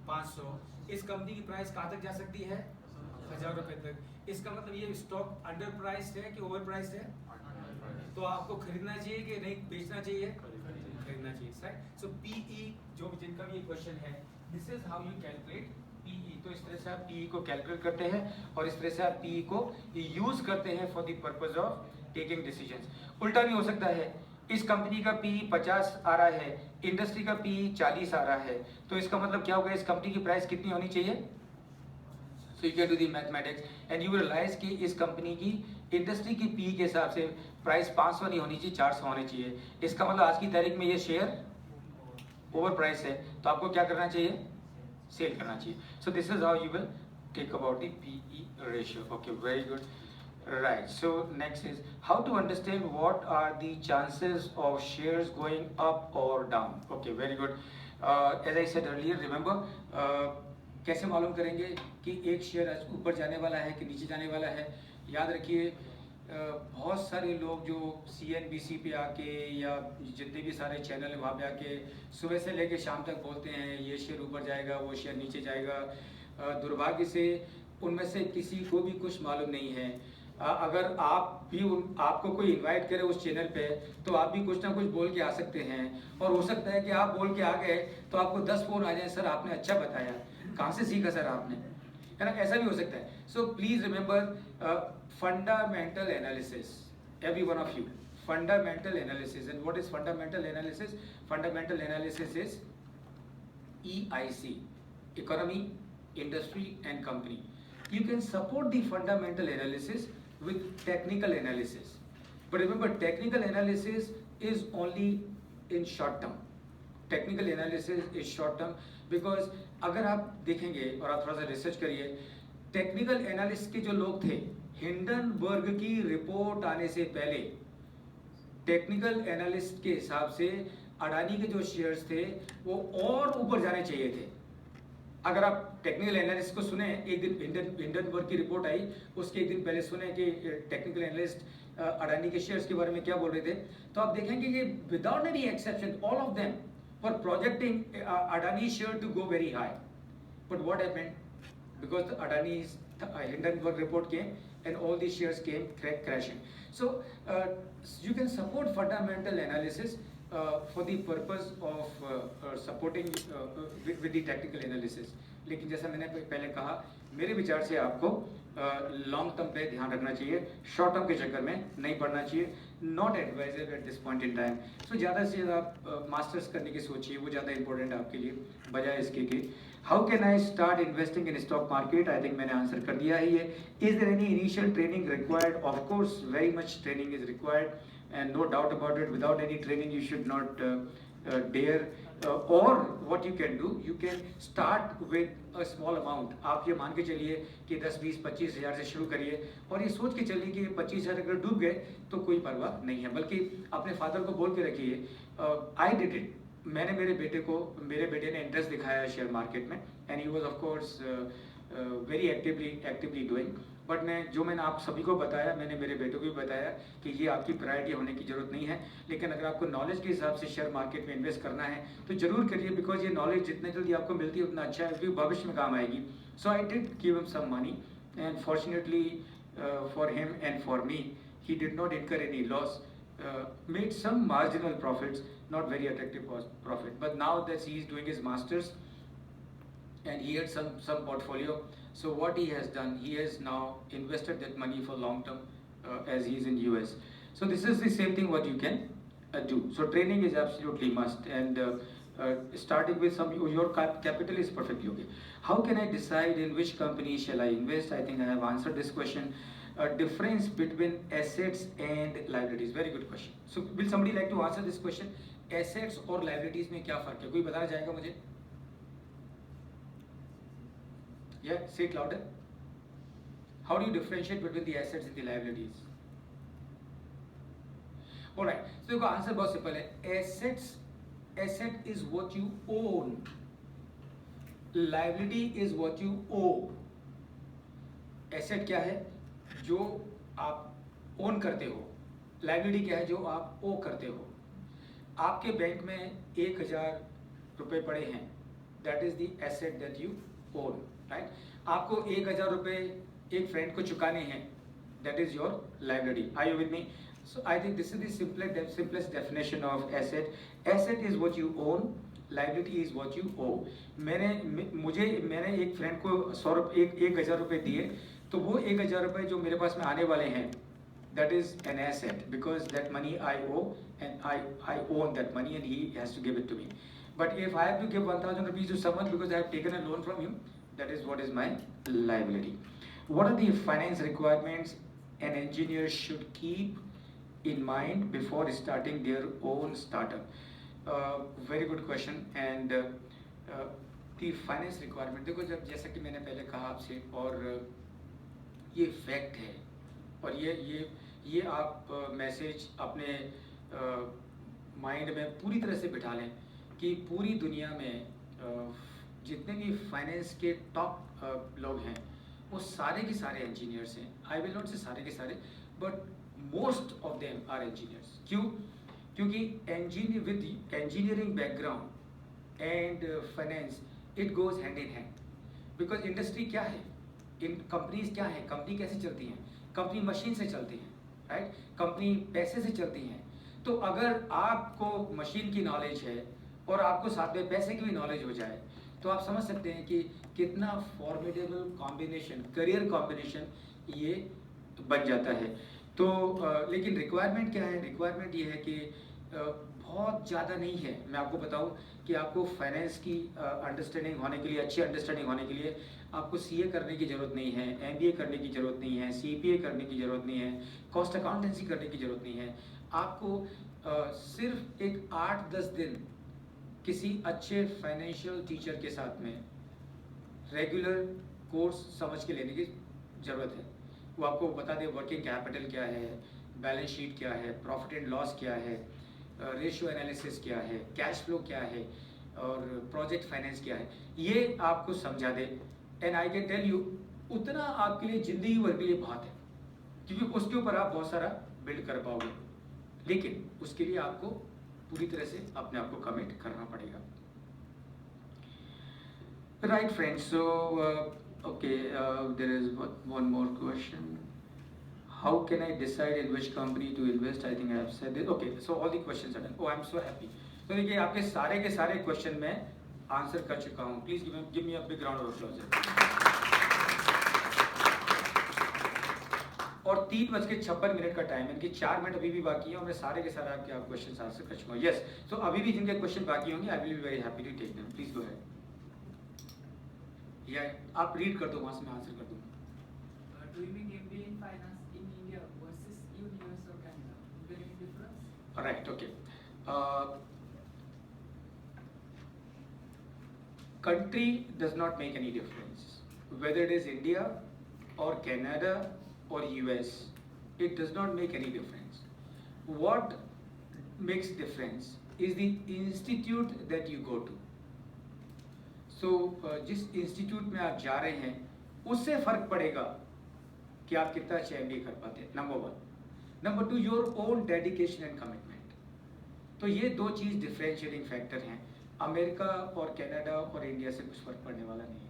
500। इस कंपनी की प्राइस कहाँ तक जा सकती है? 1000 रुपये तक। इसका मतलब ये स्टॉक अंडर प्राइस्ड है कि ओवर प्राइस्ड है? तो आपको खरीदना चाहिए कि नहीं बेचना चाहिए? खरीदना चाहिए, राइट? सो PE, जो जिनका भी क्वेश्चन है, this is how you calculate PE। तो इस तरह से आप PE को कैलकुलेट करते हैं और इस तरह से आप PE को यूज करते हैं for the purpose of taking decisions. उल्टा भी हो सकता है, इस कंपनी का PE 50 आ रहा है, इंडस्ट्री का PE 40 आ रहा है, तो इसका मतलब क्या होगा? इस कंपनी की प्राइस कितनी होनी चाहिए? So you can do the mathematics and you will realize कि इस कंपनी की इंडस्ट्री की PE के हिसाब से प्राइस 500 नहीं होनी चाहिए, 400 होनी चाहिए। इसका मतलब आज की तारीख में ये शेयर ओवर प्राइस है, तो आपको क्या करना चाहिए? सेल करना चाहिए। So this is how you will take about the PE ratio. Okay, very good, right? So next is how to understand what are the chances of shares going up or down. Okay, very good. As I said earlier, remember कैसे मालूम करेंगे कि एक share ऊपर जाने वाला है कि नीचे जाने वाला है? याद रखिए, बहुत सारे लोग जो CNBC पे आके या जितने भी सारे चैनल हैं वहाँ पे आके सुबह से लेके शाम तक बोलते हैं ये शेयर ऊपर जाएगा, वो शेयर नीचे जाएगा। दुर्भाग्य से उनमें से किसी को भी कुछ मालूम नहीं है। अगर आप भी आपको कोई इनवाइट करे उस चैनल पे, तो आप भी कुछ ना कुछ बोल के आ सकते हैं, और हो सकता है कि आप बोल के आ गए तो आपको 10 फोन आ जाए, सर आपने अच्छा बताया, कहाँ से सीखा सर आपने, है ना? ऐसा भी हो सकता है। सो please remember fundamental analysis, every one of you, fundamental analysis. And what is fundamental analysis? Fundamental analysis is EIC, economy, industry and company. You can support the fundamental analysis with technical analysis, but remember technical analysis is only in short term. Technical analysis is short term because अगर आप देखेंगे और आप थोड़ा सा research करिए, technical analyst के जो लोग थे, हिंडनबर्ग की रिपोर्ट आने से पहले टेक्निकल एनालिस्ट के हिसाब से अडानी के जो शेयर्स थे वो और ऊपर जाने चाहिए थे, अगर आप टेक्निकल एनालिस्ट को सुने, एक दिन इंडियन वर्क की रिपोर्ट आई, उसके एक दिन पहले सुने कि टेक्निकल एनालिस्ट अडानी के शेयर्स के बारे में क्या बोल रहे थे, तो आप देखेंगे कि without any exception all of them were projecting Adani share to go very high. But what happened? Because the Adani's Hindenburg report came and all these shares came crashing. So you can support fundamental analysis for the purpose of supporting with the technical analysis. लेकिन जैसा मैंने पहले कहा, मेरे विचार से आपको long term पे ध्यान रखना चाहिए, शॉर्ट टर्म के चक्कर में नहीं पढ़ना चाहिए. Not advisable at this point in time. So ज़्यादा से ज़्यादा आप मास्टर्स करने की सोचिए, वो ज़्यादा इंपॉर्टेंट है आपके लिए बजाय इसके कि how can I start investing in stock market. I think मैंने आंसर कर दिया ही है. Is there any initial training required? Of course very much training is required and no doubt about it. Without any training you should not dare or what you can do, you can start with a small amount. आप ये मान के चलिए कि 10, 20, 25 हज़ार से शुरू करिए और ये सोच के चलिए कि 25 हज़ार अगर डूब गए तो कोई परवाह नहीं है, बल्कि अपने फादर को बोल के रखिए आई डिड इट. मैंने मेरे बेटे ने इंटरेस्ट दिखाया शेयर मार्केट में and he was of course very actively doing. But मैंने आप सभी को बताया, मैंने मेरे बेटों को भी बताया कि ये आपकी प्रायोरिटी होने की ज़रूरत नहीं है. लेकिन अगर आपको नॉलेज के हिसाब से शेयर मार्केट में इन्वेस्ट करना है तो ज़रूर करिए, बिकॉज ये नॉलेज जितने जल्दी आपको मिलती है उतना अच्छा है, क्योंकि भविष्य में काम आएगी. So I did give him some money and fortunately for him and for me he did not incur any loss, made some marginal profits, not very attractive profit. But now that he is doing his masters and he had some portfolio, so what he has done, he has now invested that money for long term as he is in US. So this is the same thing what you can do. So training is absolutely must, and starting with some your capital is perfectly okay. How can I decide in which company shall I invest? I think I have answered this question. Difference between assets and liabilities, very good question. So will somebody like to answer this question? Assets और liabilities में क्या फर्क है, कोई बताना चाहेगा मुझे? Yeah, say it louder. How do you differentiate between the assets and the liabilities? Alright, so देखो आंसर बहुत सिंपल है. Asset is what you own. Liability is what you owe. Asset क्या है? जो आप ओन करते हो. लाइबिलिटी क्या है? जो आप ओ करते हो. आपके बैंक में 1,000 रुपये पड़े हैं, that is the asset that you own, right. आपको 1,000 रुपये एक फ्रेंड को चुकाने हैं, that is your liability. Are you with me? So I think this is the simplest definition of asset. Asset is what you own, liability is what you owe. मैंने एक friend को 1,000 रुपये दिए, तो वो 1,000 रुपये जो मेरे पास में आने वाले हैं, that is an asset, because that money I owe and I own that money and he has to give it to me. But if I have to give 1,000 rupees to someone because I have taken a loan from him, that is what is my liability. What are the finance requirements an engineer should keep in mind before starting their own startup? Very good question. And the finance requirement, देखो जब जैसा कि मैंने पहले कहा आपसे, और ये फैक्ट है, और ये आप मैसेज अपने माइंड में पूरी तरह से बिठा लें कि पूरी दुनिया में जितने भी फाइनेंस के टॉप लोग हैं वो सारे के सारे इंजीनियर्स हैं. आई विल नॉट से सारे के सारे, but most of them are engineers. क्यों? क्योंकि engineering background and finance it goes hand in hand. Because industry क्या है, इन कंपनीज क्या है, कंपनी कैसे चलती हैं? कंपनी मशीन से चलती है, राइट. कंपनी पैसे से चलती हैं. तो अगर आपको मशीन की नॉलेज है और आपको साथ में पैसे की भी नॉलेज हो जाए, तो आप समझ सकते हैं कि कितना फॉर्मिडेबल कॉम्बिनेशन, करियर कॉम्बिनेशन ये बन जाता है. तो लेकिन रिक्वायरमेंट क्या है? रिक्वायरमेंट ये है कि बहुत ज़्यादा नहीं है. मैं आपको बताऊं कि आपको फाइनेंस की अंडरस्टैंडिंग होने के लिए, अच्छी अंडरस्टैंडिंग होने के लिए आपको सीए करने की ज़रूरत नहीं है, एमबीए करने की ज़रूरत नहीं है, सीपीए करने की ज़रूरत नहीं है, कॉस्ट अकाउंटेंसी करने की ज़रूरत नहीं है. आपको सिर्फ एक 8-10 दिन किसी अच्छे फाइनेंशियल टीचर के साथ में रेगुलर कोर्स समझ के लेने की ज़रूरत है. वो आपको बता दे वर्किंग कैपिटल क्या है, बैलेंस शीट क्या है, प्रॉफिट एंड लॉस क्या है, रेशियो एनालिसिस क्या है, कैश फ्लो क्या है, और प्रोजेक्ट फाइनेंस क्या है, ये आपको समझा दे, and I can tell you उतना आपके लिए ज़िंदगी भर के लिए बहुत है, क्योंकि उसके ऊपर आप बहुत सारा बिल्ड कर पाओगे, लेकिन उसके लिए आपको पूरी तरह से अपने आप को कमिट करना पड़ेगा। Right friends, so okay, there is one more question, how can I decide in which company to invest, I think I have said it. Okay, so all the questions are done, oh I am so happy. तो देखिए आपके सारे के सारे question में answer कर चुका हूँ, please give me a big round of applause. और 3:56 का टाइम है, इनके 4 मिनट अभी भी बाकी है और मैं सारे के सारे आपके क्वेश्चन आंसर कर चुका हूँ। यस, तो अभी भी जिनके क्वेश्चन बाकी होंगे, I will be very happy to take them, please go ahead. या आप रीड कर दो, वहां से मैं आंसर कर दूंगा। Doing MBA in finance in India versus US or Canada, is there any difference? Right, okay. Country does not make any difference. Whether it is India or Canada or US, it does not make any difference. What makes difference is the institute that you go to. So, जिस institute में आप जा रहे हैं उससे फर्क पड़ेगा कि आप कितना अच्छा MBA कर पाते हैं, number 1। Number 2, your own dedication and commitment. तो ये दो चीज़ डिफरेंशिएटिंग फैक्टर हैं। अमेरिका और कनाडा और इंडिया से कुछ फर्क पड़ने वाला नहीं है।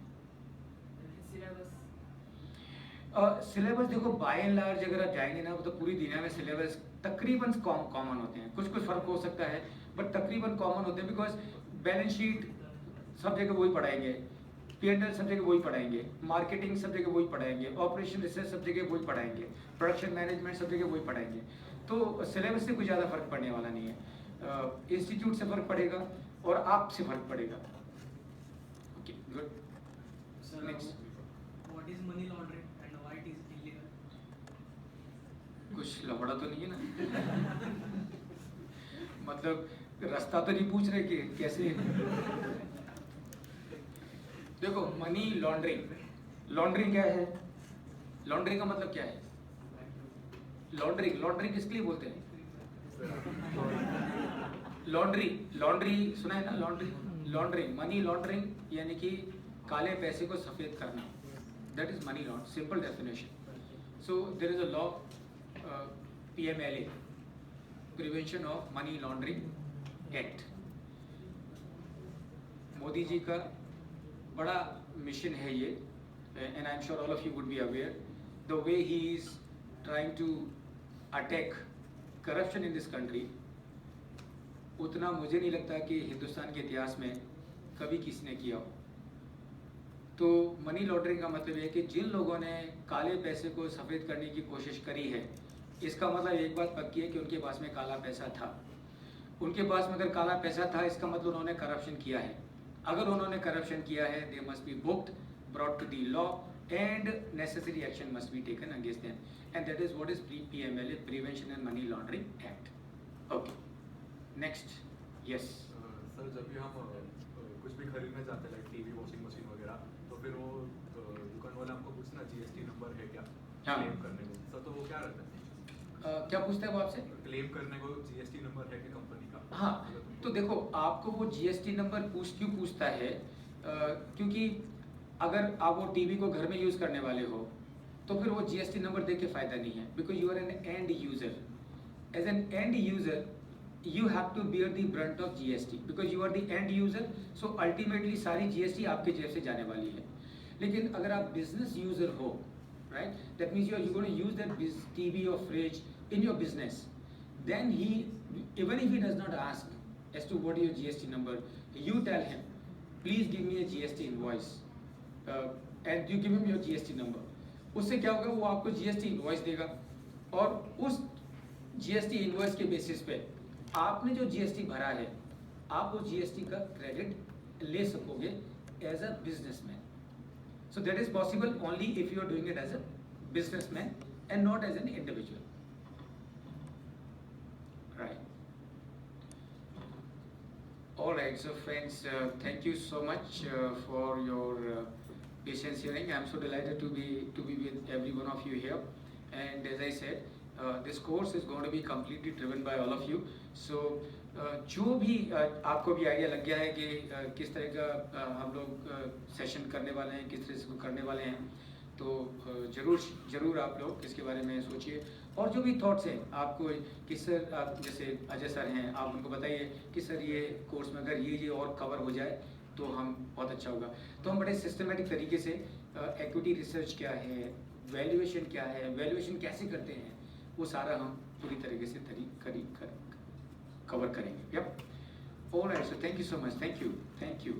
सिलेबस देखो, बाय एंड लार्ज अगर आप जाएंगे ना, तो पूरी दुनिया में सिलेबस तकरीबन कॉमन होते हैं, कुछ कुछ फर्क हो सकता है बट तकरीबन कॉमन होते हैं, बिकॉज बैलेंस शीट सब जगह वही पढ़ाएंगे, P&L सब जगह वही पढ़ाएंगे, मार्केटिंग सब जगह वही पढ़ाएंगे, ऑपरेशन रिसर्च सब जगह वही पढ़ाएंगे, प्रोडक्शन मैनेजमेंट सब जगह वही पढ़ाएंगे। तो सिलेबस से कुछ ज़्यादा फर्क पड़ने वाला नहीं है। इंस्टीट्यूट से फर्क पड़ेगा और आपसे फर्क पड़ेगा। Okay, good. Sir, Next. what is money laundering and why it is illegal? कुछ लफड़ा तो नहीं है ना? मतलब रास्ता तो नहीं पूछ रहे कि कैसे? देखो, मनी लॉन्ड्रिंग क्या है? लॉन्ड्रिंग का मतलब क्या है? लॉन्ड्रिंग किसके लिए बोलते हैं? लॉन्ड्री सुना है ना? लॉन्ड्रिंग, मनी लॉन्ड्रिंग यानी कि काले पैसे को सफेद करना, that is money laundering, simple definition. So there is a law, PMLA, prevention of money laundering act. Modi ji का बड़ा मिशन है ये, and I am sure all of you would be aware the way he is trying to attack corruption in this country. उतना मुझे नहीं लगता कि हिंदुस्तान के इतिहास में कभी किसी ने किया हो। तो मनी लॉन्ड्रिंग का मतलब ये है कि जिन लोगों ने काले पैसे को सफ़ेद करने की कोशिश करी है, इसका मतलब एक बात पक्की है कि उनके पास में काला पैसा था। उनके पास में अगर काला पैसा था, इसका मतलब उन्होंने करप्शन किया है। अगर उन्होंने करप्शन किया है, they must be booked, brought to the law, and necessary action must be taken against them, and that is what is PMLA, prevention and money laundering act. Okay, next. Yes sir, जब भी हम कुछ भी खरीदने जाते हैं, like TV, washing machine वगैरह, तो फिर वो दुकान वाले हमको पूछना GST नंबर है क्या हाँ। क्लेम करने को। सर, तो वो क्या रहता है? क्या पूछता है वो आपसे? क्लेम करने को GST नंबर है कि कंपनी का? हाँ, तो देखो, आपको वो GST नंबर क्यों पूछता है? क्योंकि अगर आप वो टीवी को घर में यूज़ करने वाले हो तो फिर वो GST नंबर देख के फ़ायदा नहीं है, because you are an end user. As an end user you have to bear the brunt of GST because you are the end user, so ultimately सारी GST आपके जेब से जाने वाली है। लेकिन अगर आप business user हो, right, that means you're going to use that TV or fridge in your business, then he, even if he does not ask as to what is your GST number, you tell him, please give me a GST invoice, and you give him your GST number। उससे क्या होगा, वो आपको GST invoice देगा और उस GST invoice के basis पे आपने जो GST भरा है, आप वो GST का क्रेडिट ले सकोगे as a businessman. So that is possible only if you are doing it as a businessman and not as an individual, right? All right, so friends, thank you so much for your patience hearing. I'm so delighted to be with every one of you here. And as I said, this course is going to be completely driven by all of you. So जो भी आपको भी idea लग गया है कि किस तरह का हम लोग सेशन करने वाले हैं, किस तरह से करने वाले हैं, तो ज़रूर आप लोग इसके बारे में सोचिए. और जो भी थॉट्स हैं आपको कि सर, आप जैसे अजय सर हैं, आप उनको बताइए कि सर ये कोर्स में अगर ये और कवर हो जाए तो हम बहुत अच्छा होगा. तो हम बड़े सिस्टमेटिक तरीके से इक्विटी रिसर्च क्या है, वैल्यूएशन क्या है, वैल्यूएशन कैसे करते हैं, वो सारा हम पूरी तरीके से कवर करेंगे. Yup. Alright, so thank you so much. Thank you.